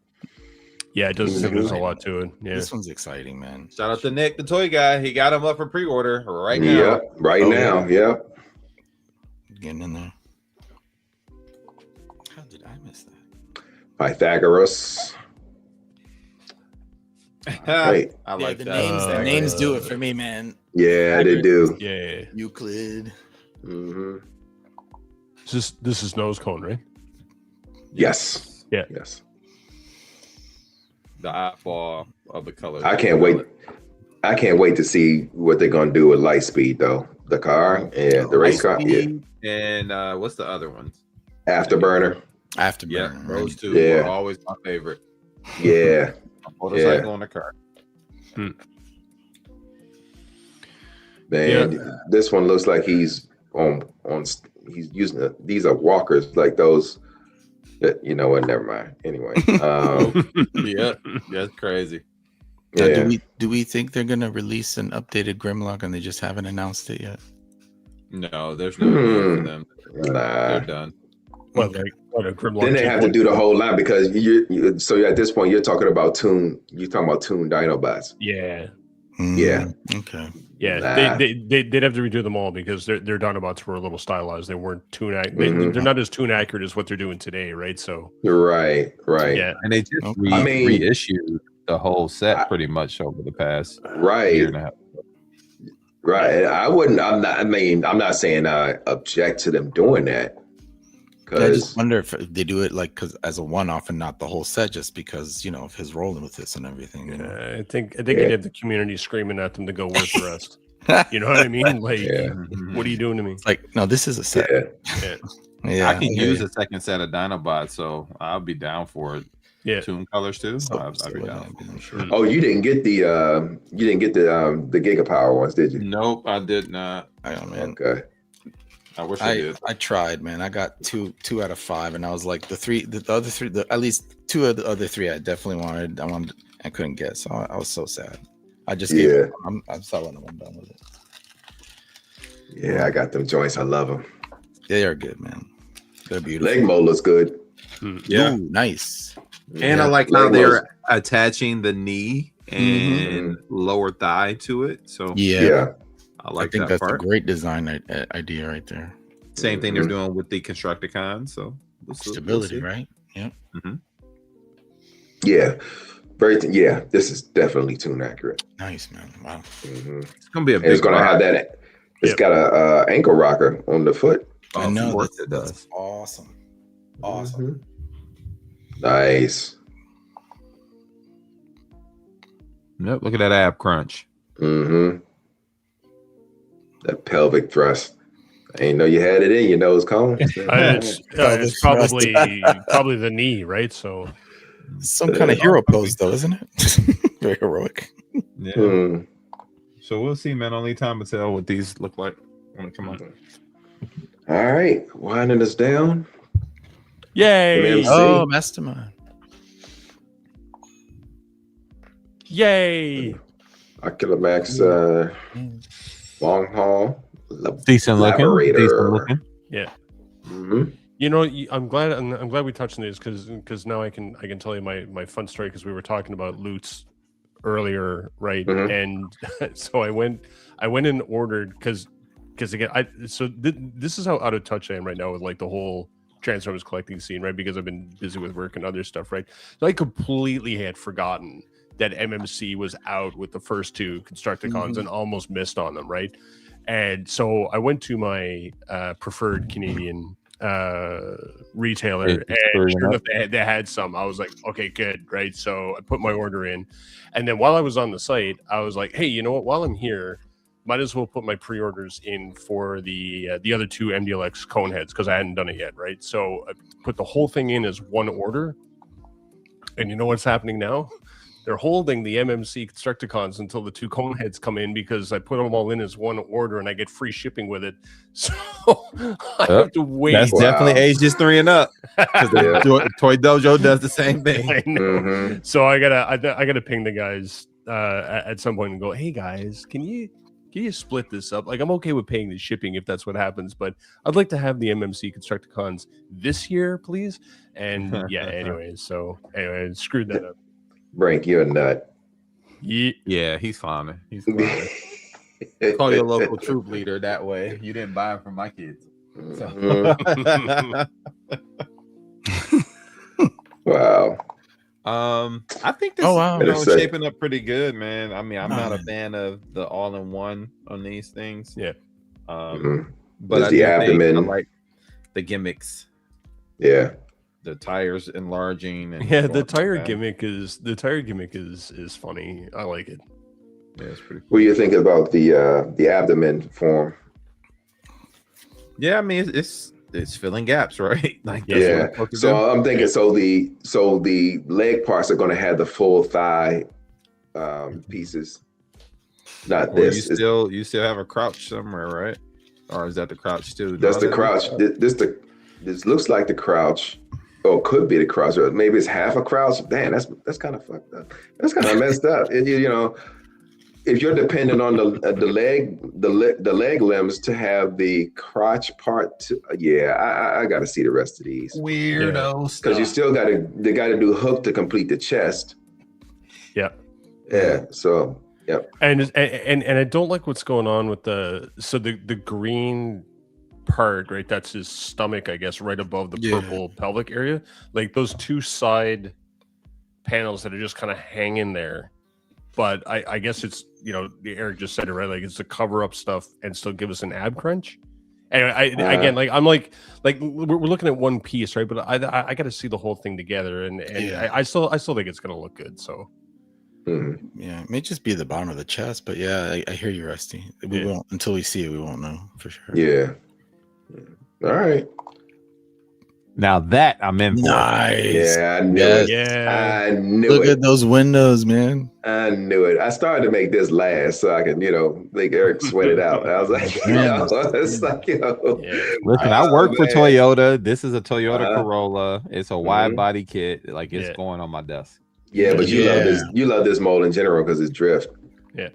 Yeah, it doesn't seem there's a lot to it. Yeah. This one's exciting, man. Shout out to Nick, the toy guy. He got him up for pre-order right now. Yep, right Oh, now. Yep. Getting in there. How did I miss that? Pythagoras. Right. I like the that. names. The names do it for me, man. Yeah, they do. Yeah. Euclid. Hmm. This is nose cone, right? Yes. Yeah. Yes. The eyeball of the color. I can't wait. I can't wait to see what they're gonna do with Lightspeed though. The car, yeah, the race car, yeah. And what's the other ones? Afterburner, Afterburner. Yeah, man. those two Yeah. were always my favorite. yeah. A motorcycle on the car. Man, this one looks like he's on. He's using these are walkers like those. You know what? Never mind. Anyway, Yeah, that's crazy. Now, yeah. do we think they're gonna release an updated Grimlock and they just haven't announced it yet? No, there's no need for them. They're Nah. done. What a Grimlock Then they have to do the whole line because so at this point you're talking about Toon. You're talking about Toon Dinobots. Yeah. Yeah. Okay. Yeah, Nah. they'd have to redo them all because their Dinobots were a little stylized. They weren't they're not as tune accurate as what they're doing today, right? So Right. yeah, And they just Okay. I mean- reissued the whole set pretty much over the past year Right. and a half. Right. I'm not saying I object to them doing that. I just Because wonder if they do it like as a one-off and not the whole set, just because of his rolling with this and everything. You know? I think you'd have the community screaming at them to go work the rest. You know what I mean? Like, Yeah. what are you doing to me? It's like, no, this is a set. yeah. Yeah, I can hear use you. a second set of Dinobots, so I'll be down for it. Yeah, Tune colors too. So- I'll so be what down. happened, I'm sure. Oh, you didn't get the Giga Power ones, did you? Nope, I did not. I don't know, man. Okay. I wish I did. I tried, man. I got two out of 5, and I was like the other three, at least 2 of the other 3 I definitely wanted. I couldn't get, so I was so sad. I just gave Yeah. it. I'm selling them. I'm done with it. Yeah, I got them joints. I love them. They are good, man. They're beautiful. Legmo looks good. Yeah. Ooh, nice. And I like how Legmo's- they're attaching the knee and lower thigh to it. So Yeah. I like I think that that's part. a great design idea right there. Same thing they're doing with the Constructicon. So Stability, see. right? Yeah. Yeah. Yeah. This is definitely tune accurate. Nice, man. Wow. Mhm. It's gonna be a And it's big. gonna have ride. that. It's Yep. got a ankle rocker on the foot. Oh, I know. of course That's, it that's does. awesome. Awesome. Nice. Yep. Look at that ab crunch. Mm-hmm. That pelvic thrust. I didn't know you had it in your nose cone. It's probably the knee, right? So Some kind of hero pose, though, isn't it? Very heroic. Yeah. Hmm. So we'll see, man. Only time will tell what these look like when it come out. All right, winding us down. Yay! MMC. Oh, Mastermind. Yay! Ocular Max, long haul, Decent looking. Laborator. Decent looking. Yeah. Mm-hmm. You know, I'm glad we touched on this because now I can tell you my fun story because we were talking about loots earlier, right? Mhm. And so I went and ordered because again this is how out of touch I am right now with like the whole Transformers collecting scene, right? Because I've been busy with work and other stuff, right? So I completely had forgotten that MMC was out with the first two Constructicons and almost missed on them, right? And so I went to my preferred Canadian retailer, and sure enough, they had some. I was like, okay, good, right? So I put my order in, and then while I was on the site, I was like, hey, you know what? While I'm here, might as well put my pre-orders in for the other two MDLX cone heads because I hadn't done it yet, right? So I put the whole thing in as one order, and you know what's happening now? They're holding the MMC Constructicons until the two cone heads come in because I put them all in as one order and I get free shipping with it. So I have to wait. That's definitely ages 3 and up. Because the Toy Dojo does the same thing. I know. So I gotta ping the guys at some point and go, hey guys, can you split this up? Like I'm okay with paying the shipping if that's what happens, but I'd like to have the MMC Constructicons this year, please. And yeah, anyway, screwed that up. Brink, you're a nut. Yeah, he's fine. He's fine. Call your local troop leader that way. You didn't buy them from my kids. So. Wow. I think this is shaping up pretty good, man. I mean, I'm not a fan of the all-in-one on these things. Yeah. But I the abdomen. I like the gimmicks. Yeah. The tires enlarging. And the tire gimmick is funny. I like it. Yeah, it's pretty cool. What do you think about the abdomen form? Yeah, I mean it's filling gaps, right? Like So I'm thinking so the leg parts are going to have the full thigh pieces. Not this. You still have a crouch somewhere, right? Or is that the crouch too? That's the crouch. This looks like the crouch. Oh, could be the crouch, or maybe it's half a crouch. Damn, that's kind of fucked up. That's kind of messed up. And, you know, if you're dependent on the leg limbs to have the crotch part, I got to see the rest of these weirdos because you still got to do hook to complete the chest. Yeah. So and I don't like what's going on with the green part, right? That's his stomach, I guess, right above the purple pelvic area. Like those two side panels that are just kind of hanging there. But I guess it's, you know, Eric just said it, right? Like it's to cover up stuff and still give us an ab crunch. Anyway, again, like I'm like we're looking at one piece, right? But I got to see the whole thing together, and I still think it's gonna look good. So. Yeah, it may just be the bottom of the chest, but yeah, I hear you, Rusty. We won't until we see it. We won't know for sure. Yeah. All right. Now that I'm in for. Nice. Yeah, I knew it. Yeah. I knew Look it. at those windows, man. I knew it. I started to make this last so I can, you know, make Eric sweat it out. I was like, it's like, Listen, I work for Toyota. This is a Toyota Corolla. It's a wide body kit. Like it's going on my desk. Yeah, but you love this. You love this mold in general because it's drift. Yeah.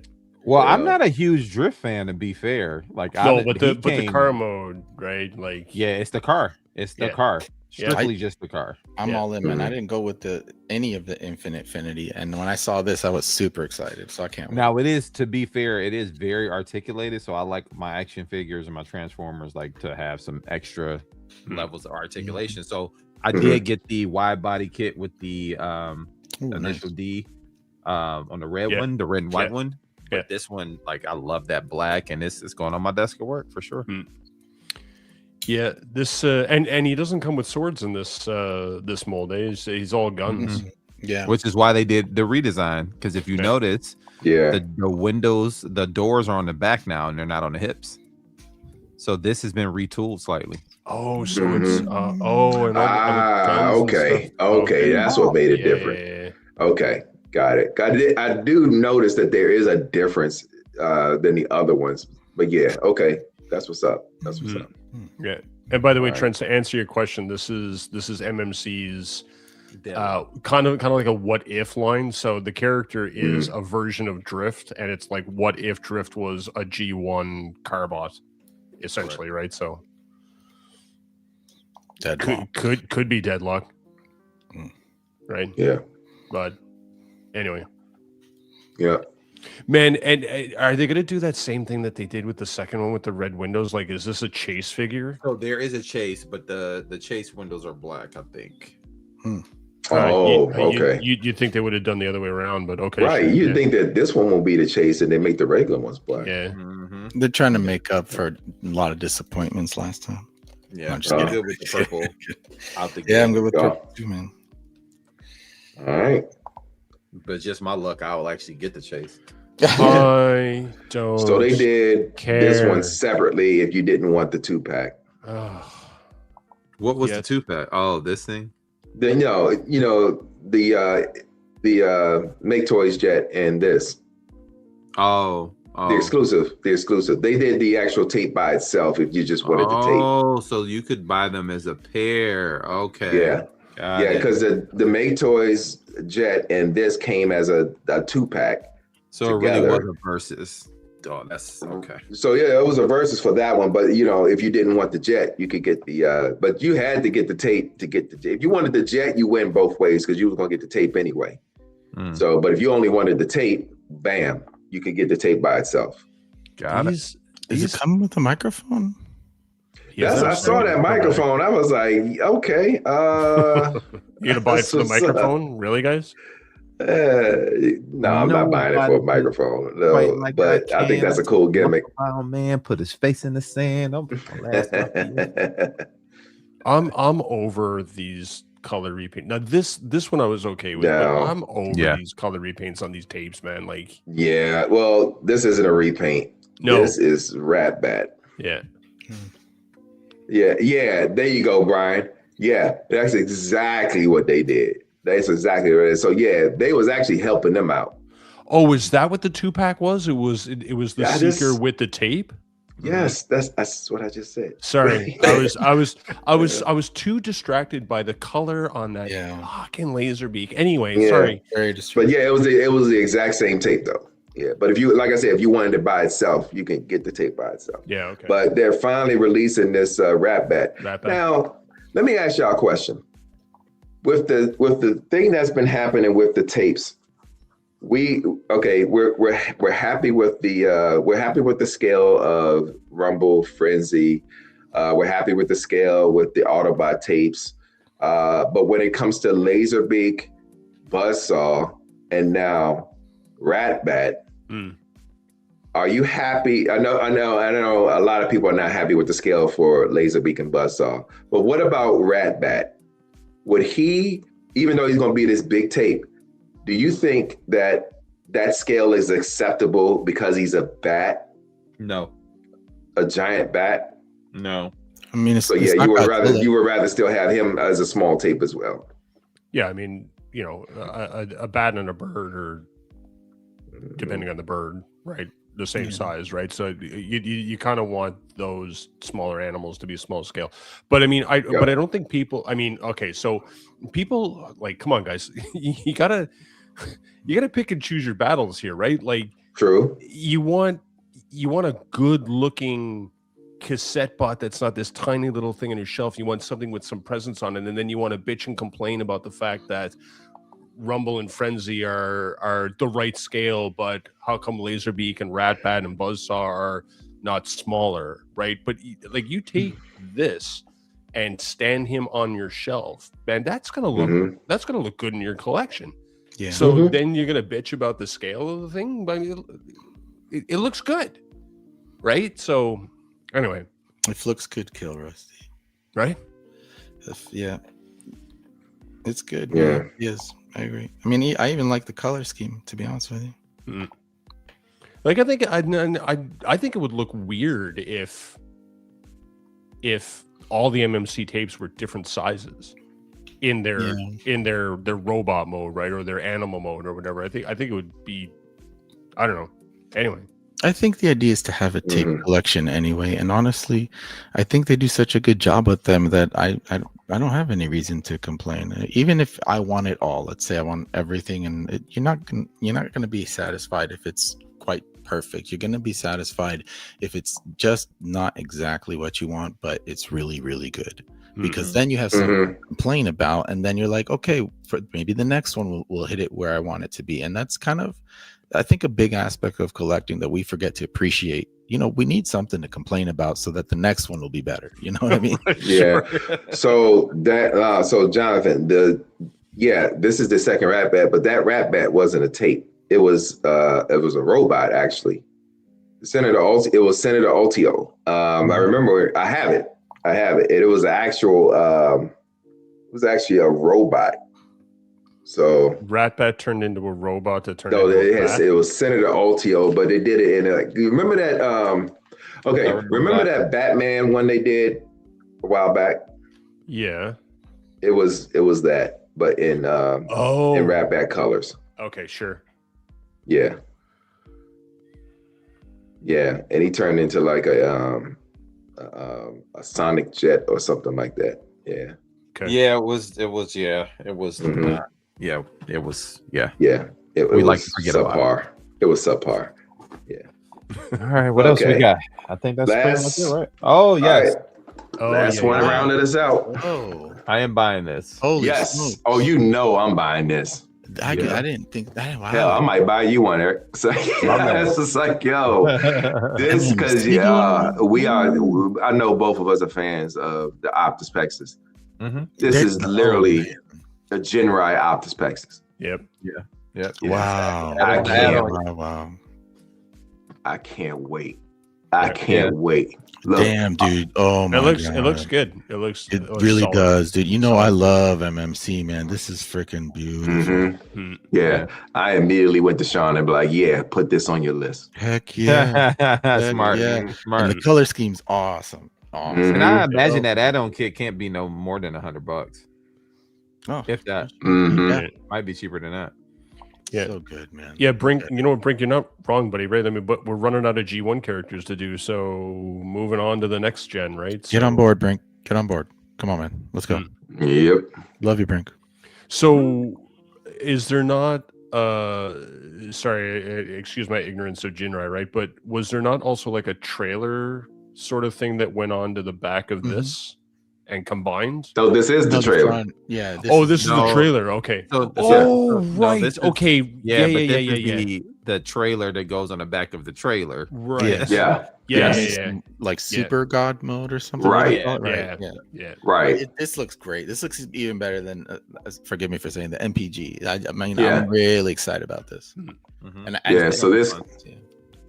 Well, I'm not a huge drift fan, to be fair. Like, but the car mode, right? Like, it's the car. It's the car. Strictly just the car. I'm all in, man. I didn't go with any of the Infinity, and when I saw this, I was super excited. So I can't wait. Now it is, to be fair, it is very articulated. So I like my action figures and my Transformers like to have some extra levels of articulation. So I did get the wide body kit with the initial D on the red one, the red and white one. But this one, like, I love that black, and it's going on my desk at work for sure. Yeah, this and he doesn't come with swords in this this mold. He's all guns. Yeah, which is why they did the redesign. Because if you notice, the windows, the doors are on the back now, and they're not on the hips. So this has been retooled slightly. Oh, so it's okay, that's what made it different. Okay. Got it. I do notice that there is a difference than the other ones. But yeah, okay, that's what's up. That's what's up. Yeah. And by the way, Right. Trent, to answer your question, this is MMC's kind of like a what if line. So the character is a version of Drift, and it's like what if Drift was a G1 Carbot, essentially, right? So could be Deadlock, right? Yeah. But anyway, Yeah. man, and are they going to do that same thing that they did with the second one with the red windows? Like, is this a chase figure? So there is a chase, but the chase windows are black, I think. Okay. You'd think they would have done the other way around, but okay. Right. Sure, You'd think that this one will be the chase and they make the regular ones black. Yeah. Mm-hmm. They're trying to make up for a lot of disappointments last time. Yeah, I'm just I'm kidding. good with the purple out the gate. Yeah, I'm good with Yeah. purple too, man. All right. But just my luck, I will actually get the chase. I don't. So they did care. this one separately if you didn't want the 2-pack. What was Yeah. the 2-pack? Oh, this thing? Then the Make Toys Jet and this. Oh. The exclusive. They did the actual tape by itself if you just wanted the tape. Oh, so you could buy them as a pair. Okay. Yeah. Got Yeah, it. because the Make Toys Jet and this came as a 2-pack. So it really together. was a versus. Oh, that's okay. So yeah, it was a versus for that one. But if you didn't want the Jet, you could get the but you had to get the tape to get the. If you wanted the Jet, you went both ways because you was gonna get the tape anyway. Mm. So, but if you only wanted the tape, bam, you could get the tape by itself. Got it. Is it coming with a microphone? I saw that microphone. I was like, okay. You gonna buy it for the What's up? microphone? Really, guys? No, I'm not buying it for a microphone. No, Quite like but I think that's a cool gimmick. Oh man, put his face in the sand. I'm over these color repaint. Now this one I was okay with. No. But I'm over these color repaints on these tapes, man. Like, Yeah, well, this isn't a repaint. no, This is Rat Bat. yeah, Yeah, there you go, Brian. Yeah, that's exactly what they did. That's exactly what it is. So yeah, they was actually helping them out. Oh, is that what the 2-pack was? It was the Yeah, Seeker with the tape. Yes, that's what I just said. Sorry, I was too distracted by the color on that fucking laser beak. Anyway, Yeah. sorry. Very But distracting. yeah, it was the exact same tape though. Yeah, but if you, like I said, if you wanted it by itself, you can get the tape by itself. Yeah, okay. But they're finally releasing this Rat Bat. Rat Bat. Now, let me ask y'all a question. With the thing that's been happening with the tapes, we're happy with the scale of Rumble Frenzy. We're happy with the scale with the Autobot tapes. But when it comes to Laserbeak, Buzzsaw, and now Rat Bat, are you happy? I know a lot of people are not happy with the scale for Laserbeak and Buzzsaw. But what about Rat Bat? Would he, even though he's going to be this big tape, do you think that scale is acceptable because he's a bat, No. a giant bat? No. I mean, So yeah, you would rather still have him as a small tape as well. Yeah, I mean, a bat and a bird are, depending on the bird, right, the same size, right? So you kind of want those smaller animals to be small scale. But I mean, I don't think people. I mean, okay, so people like, come on, guys, you gotta pick and choose your battles here, right? Like, True. you want a good looking cassette bot that's not this tiny little thing on your shelf. You want something with some presence on it, and then you want to bitch and complain about the fact that Rumble and Frenzy are the right scale, but how come Laserbeak and Rat Bat and Buzzsaw are not smaller, right? But like, you take this and stand him on your shelf, man, that's gonna look good in your collection. Yeah. So then you're gonna bitch about the scale of the thing, but I mean, it looks good, right? So anyway, If looks could kill Rusty. right? Yeah. It's good. Yeah. Yes, I agree. I mean, I even like the color scheme, to be honest with you. Like, I think it would look weird if all the MMC tapes were different sizes in their robot mode, right, or their animal mode or whatever. I think it would be, I don't know. Anyway, I think the idea is to have a tape collection anyway, and honestly, I think they do such a good job with them that I don't have any reason to complain. Even if I want it all, let's say I want everything, and you're not gonna be satisfied if it's quite perfect. You're gonna be satisfied if it's just not exactly what you want, but it's really, really good. Because then you have something to complain about, and then you're like, okay, for maybe the next one will hit it where I want it to be, and that's kind of, I think, a big aspect of collecting that we forget to appreciate. You know, we need something to complain about so that the next one will be better. You know what I mean? Yeah. So that, so Jonathan, this is the second Rat Bat, but that Rat Bat wasn't a tape. It was a robot actually. Senator Ultio. I remember I have it. It was actually a robot. So Rat Bat turned into a robot that turned no, into a bat. It was Senator Ultio, but they did it in like, you remember that remember that Batman one they did a while back? Yeah. It was that, but in Rat Bat colors. Okay, sure. Yeah. Yeah, and he turned into like a sonic jet or something like that. Yeah. Okay. Yeah, it was. Yeah, it was. Yeah, it was. Yeah. Yeah. It We was like to forget about subpar. It was subpar. Yeah. All right, what else we got? I think that's pretty much it, right? Oh yes. Oh, Last one rounded us out. Oh, I am buying this. holy Yes. smokes. Oh, you know I'm buying this. I didn't think that. Wow. Hell, I might buy you one, Eric. So it's just like, yo, this because we are. I know both of us are fans of the Optus Pexus. This is literally a Genrai Optus Pexus. Yep. Yep. Wow. Wow. I can't wait. I can't wait. Look, Damn, dude. Oh my god. It looks good. It looks really solid. does, dude. You know I love MMC, man. This is freaking beautiful. Yeah. I immediately went to Sean and be like, yeah, put this on your list. Heck yeah. Smart. Yeah. Smart. And the color scheme's awesome. And I imagine that add-on kit can't be no more than $100. Oh, If that. yeah. Might be cheaper than that. Yeah. So good, man. Yeah, Brink, you're not wrong, buddy, right? I mean, but we're running out of G1 characters to do, so moving on to the next gen, right? Get on board, Brink. Get on board. Come on, man. Let's go. Yep. Love you, Brink. So is there not sorry, excuse my ignorance of Jinrai, right? But was there not also like a trailer sort of thing that went on to the back of this and combined? So this is the trailer. Yeah. This is the trailer. Okay. Right. This is, okay. Yeah. Yeah. The trailer that goes on the back of the trailer. Right. Yeah. Yeah. Like super god mode or something. Right. Yeah. Right. This looks great. This looks even better than. Forgive me for saying the MPG. I mean, I'm really excited about this. And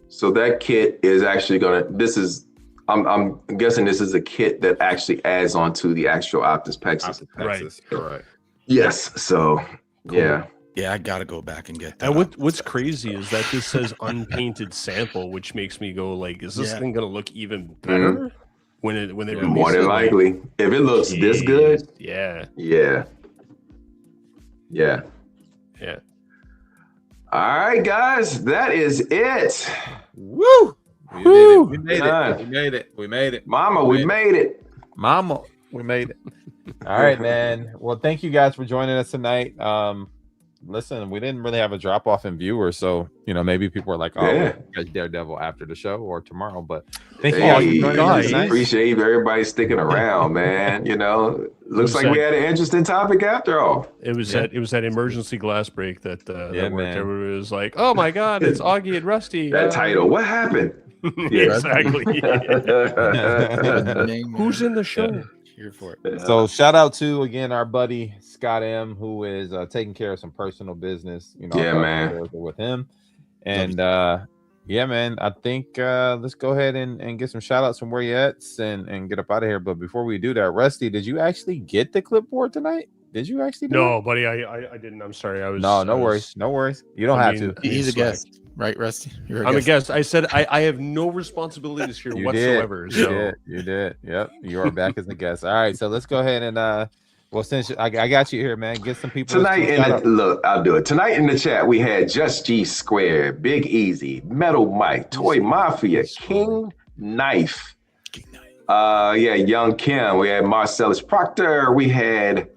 so that kit is actually gonna. This is. I'm guessing this is a kit that actually adds on to the actual Optus Pexus. Right. Yes. So yeah. Yeah, I gotta go back and get that. And what's crazy is that this says unpainted sample, which makes me go like, is this thing gonna look even better when they more than likely if it looks this good? Yeah. All right, guys, that is it. Woo! We made it. Mama, we made it. Mama, we made it. All right, man. Well, thank you guys for joining us tonight. Listen, we didn't really have a drop off in viewers, so maybe people are like, "Oh, we'll catch Daredevil after the show or tomorrow." But thank you all for joining us tonight. Appreciate everybody sticking around, man. Looks like we had an interesting topic after all. It was that emergency glass break that worked. Everybody was like, "Oh my God, it's Augie and Rusty." That title, what happened? Exactly. Who's in the show? Here for it. So shout out to again our buddy Scott M, who is taking care of some personal business. Man, with him, and man, I think let's go ahead and get some shout outs from where you at and get up out of here. But before we do that, Rusty, did you actually get the clipboard tonight? Did you actually? No, buddy, I didn't. I'm sorry. I was. No worries. You don't have to. He's a guest, right, Rusty? I'm a guest. I said I have no responsibilities here whatsoever. You did. Yep. You are back as a guest. All right. So let's go ahead and Well, since I got you here, man, get some people Tonight look, I'll do it. Tonight in the chat we had Just G Squared, Big Easy, Metal Mike, Toy Mafia, King Knife. Young Kim. We had Marcellus Proctor. We had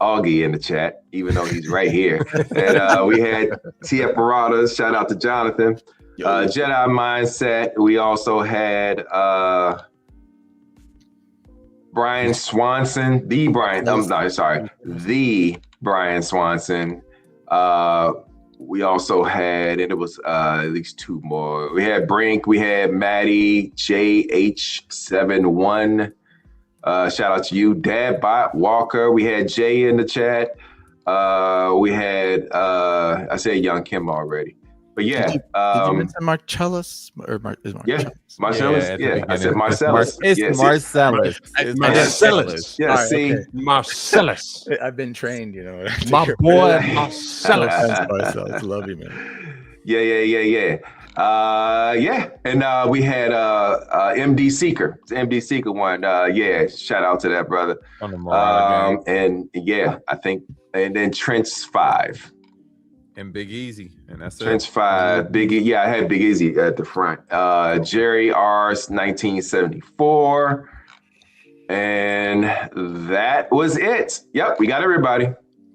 Augie in the chat, even though he's right here. And we had TF Marauders. Shout out to Jonathan. Jedi Mindset. We also had Brian Swanson, the Brian Swanson. We also had, and it was at least two more. We had Brink, we had Maddie, JH71. Shout out to you, Dadbot Walker. We had Jay in the chat. We had I said Young Kim already. But yeah, did you mention Marcellus or Marcellus? Marcellus. Yeah, I said Marcellus. It's Marcellus. Marcellus. Yeah, Right, see, okay. Marcellus. I've been trained, you know. My boy Marcellus. Marcellus. Love you, man. Yeah. And we had MD Seeker. It's MD Seeker one. Shout out to that brother. On the Marauder gang. And yeah, I think, and then Trent's 5. And Big Easy, and that's Trent's it. 5. Big E. Yeah, I had Big Easy at the front. Jerry R's 1974. And that was it. Yep, we got everybody.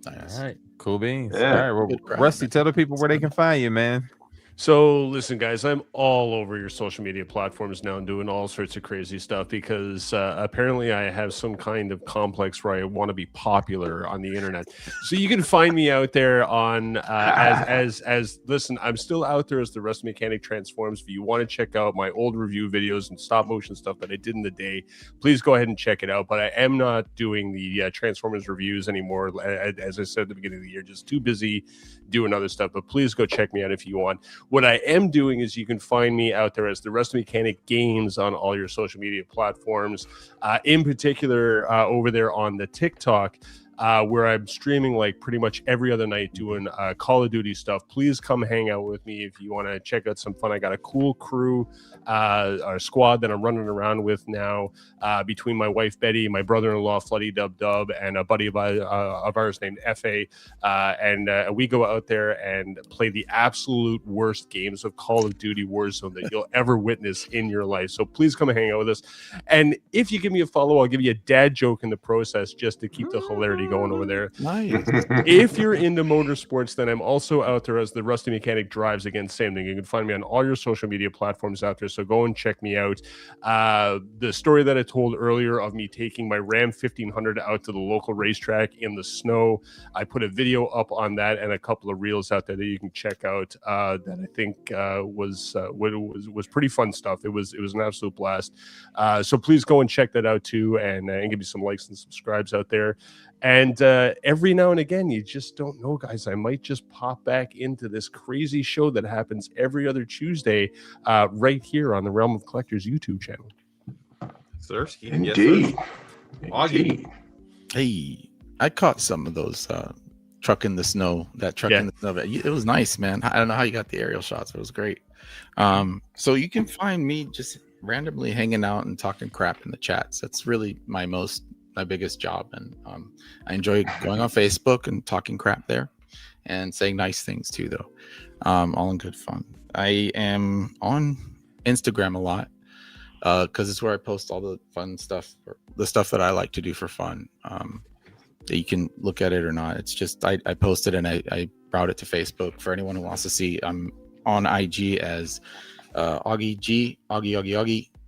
Nice. All right, cool beans. Yeah. All right, well, Good crowd, Rusty, man. tell the people where they can find you, man. So listen, guys, I'm all over your social media platforms now and doing all sorts of crazy stuff because apparently I have some kind of complex where I want to be popular on the internet. So you can find me out there on as listen, I'm still out there as the Rusty Mechanic Transforms. If you want to check out my old review videos and stop motion stuff that I did in the day, please go ahead and check it out. But I am not doing the Transformers reviews anymore. As I said at the beginning of the year, just too busy doing other stuff. But please go check me out if you want. What I am doing is you can find me out there as the Rusty Mechanic Games on all your social media platforms, in particular over there on the TikTok, where I'm streaming like pretty much every other night doing Call of Duty stuff. Please come hang out with me if you want to check out some fun. I got a cool crew, our squad that I'm running around with now, between my wife Betty, my brother-in-law Floody Dub Dub, and a buddy of ours named Fa. And we go out there and play the absolute worst games of Call of Duty Warzone that you'll ever witness in your life. So please come and hang out with us. And if you give me a follow, I'll give you a dad joke in the process just to keep the hilarity going over there. Nice. If you're into motorsports, then I'm also out there as the Rusty Mechanic Drives Again. Same thing. You can find me on all your social media platforms out there. So go and check me out. The story that I told earlier of me taking my Ram 1500 out to the local racetrack in the snow, I put a video up on that and a couple of reels out there that you can check out. That I think was pretty fun stuff. It was an absolute blast. So please go and check that out too, and give me some likes and subscribes out there. And every now and again, you just don't know, guys. I might just pop back into this crazy show that happens every other Tuesday right here on the Realm of Collectors YouTube channel. Sirski. Indeed. Augie. Hey, I caught some of those truck in the snow. That truck in the snow. It was nice, man. I don't know how you got the aerial shots, but it was great. So you can find me just randomly hanging out and talking crap in the chats. That's really my biggest job, and I enjoy going on Facebook and talking crap there and saying nice things too, though, all in good fun. I am on Instagram a lot because it's where I post all the fun stuff, or the stuff that I like to do for fun. You can look at it or not. It's just I posted and I brought it to Facebook for anyone who wants to see. I'm on IG as Augie,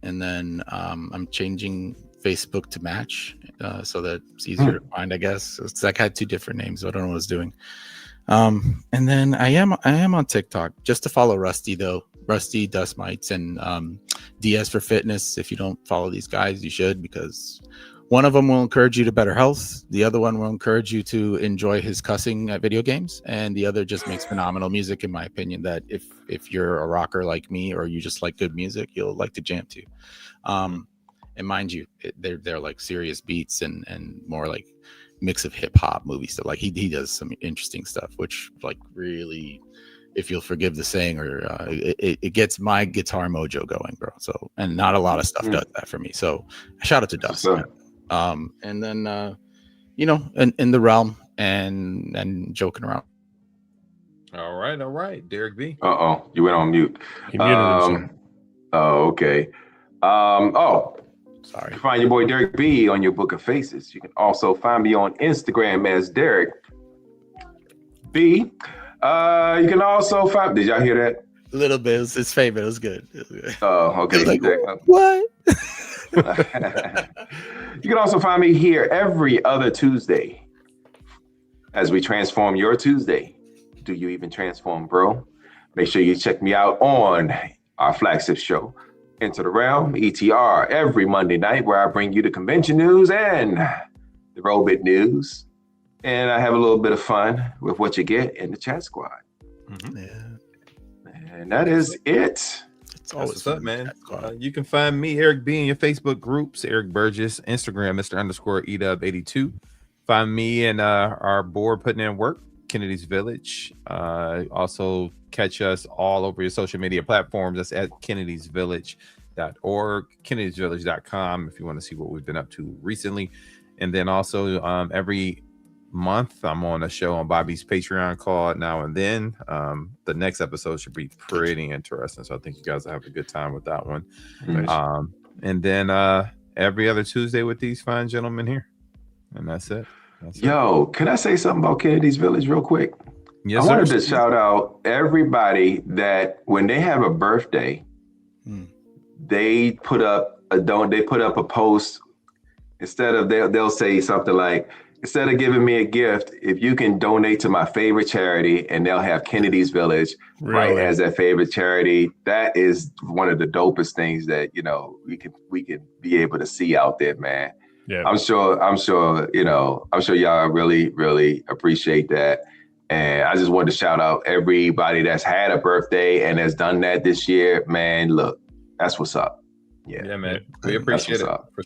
and then I'm changing Facebook to match so that it's easier to find, I guess. It's like I had 2 different names, so I don't know what I was doing. And then I am on TikTok just to follow Rusty, though. Rusty, Dust Mites, and DS for Fitness. If you don't follow these guys, you should, because one of them will encourage you to better health. The other one will encourage you to enjoy his cussing at video games. And the other just makes phenomenal music, in my opinion, that if you're a rocker like me or you just like good music, you'll like to jam to. And mind you, they're like serious beats and more like mix of hip hop movie stuff. Like he does some interesting stuff, which like really, if you'll forgive the saying, or it gets my guitar mojo going, bro. So, and not a lot of stuff does that for me. So shout out to Dust. And then in the realm and joking around. All right, Derek B. You went on mute. He muted himself. Oh, okay. Sorry. You can find your boy Derek B on your Book of Faces. You can also find me on Instagram as Derek B. You can also find. Did y'all hear that? A little bit. It was his favorite. It was good. Oh, okay. Like, what? You can also find me here every other Tuesday as we transform your Tuesday. Do you even transform, bro? Make sure you check me out on our flagship show, Into the Realm, ETR, every Monday night, where I bring you the convention news and the Robit news. And I have a little bit of fun with what you get in the chat squad. Mm-hmm. Yeah. And that is it. It's always what's up, man. You can find me, Eric B, in your Facebook groups, Eric Burgess, Instagram, Mr_EDub82. Find me and our board putting in work, Kennedy's Village. Also catch us all over your social media platforms. That's at kennedysvillage.org, kennedysvillage.com if you want to see what we've been up to recently. And then also every month I'm on a show on Bobby's Patreon called Now and Then. The next episode should be pretty interesting, so I think you guys will have a good time with that one. Nice. And then every other Tuesday with these fine gentlemen here, and that's it. Can I say something about Kennedy's Village real quick? Yes, I wanted to shout out everybody that when they have a birthday, they put up a post. Instead of they'll say something like, instead of giving me a gift, if you can donate to my favorite charity, and they'll have Kennedy's Village right as their favorite charity. That is one of the dopest things that we can be able to see out there, man. Yeah, I'm sure y'all really, really appreciate that. And I just wanted to shout out everybody that's had a birthday and has done that this year. Man, look, that's what's up. Yeah, man. We appreciate it for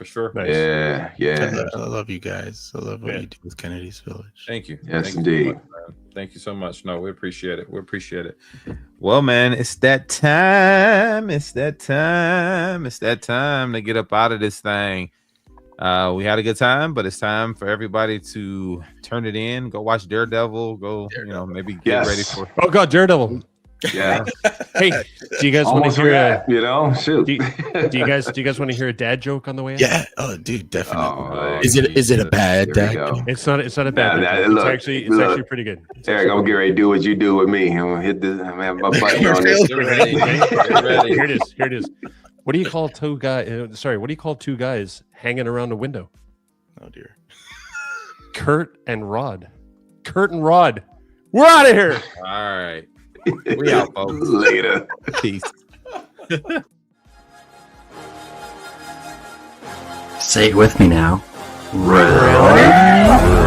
sure. Nice. Yeah. I love you guys. I love what you do with Kennedy's Village. Thank you. Yes, Thank indeed. You so much, thank you so much. No, we appreciate it. We appreciate it. Well, man, it's that time. It's that time to get up out of this thing. We had a good time, but it's time for everybody to turn it in. Go watch Daredevil. Go, maybe get ready for. Oh God, Daredevil. Yeah. Hey, do you guys want to hear shoot? Do you guys want to hear a dad joke on the way out? Yeah. Oh, dude, definitely. Is it a bad dad joke? It's not a bad dad joke. It's actually pretty good. Eric, I'm getting ready to do what you do with me. I'm gonna hit this. I'm having my button on this. Here it is. What do you call two guys? What do you call two guys hanging around a window? Oh dear. Kurt and Rod. We're out of here. All right. We out, folks. Later. Peace. Say it with me now. Really?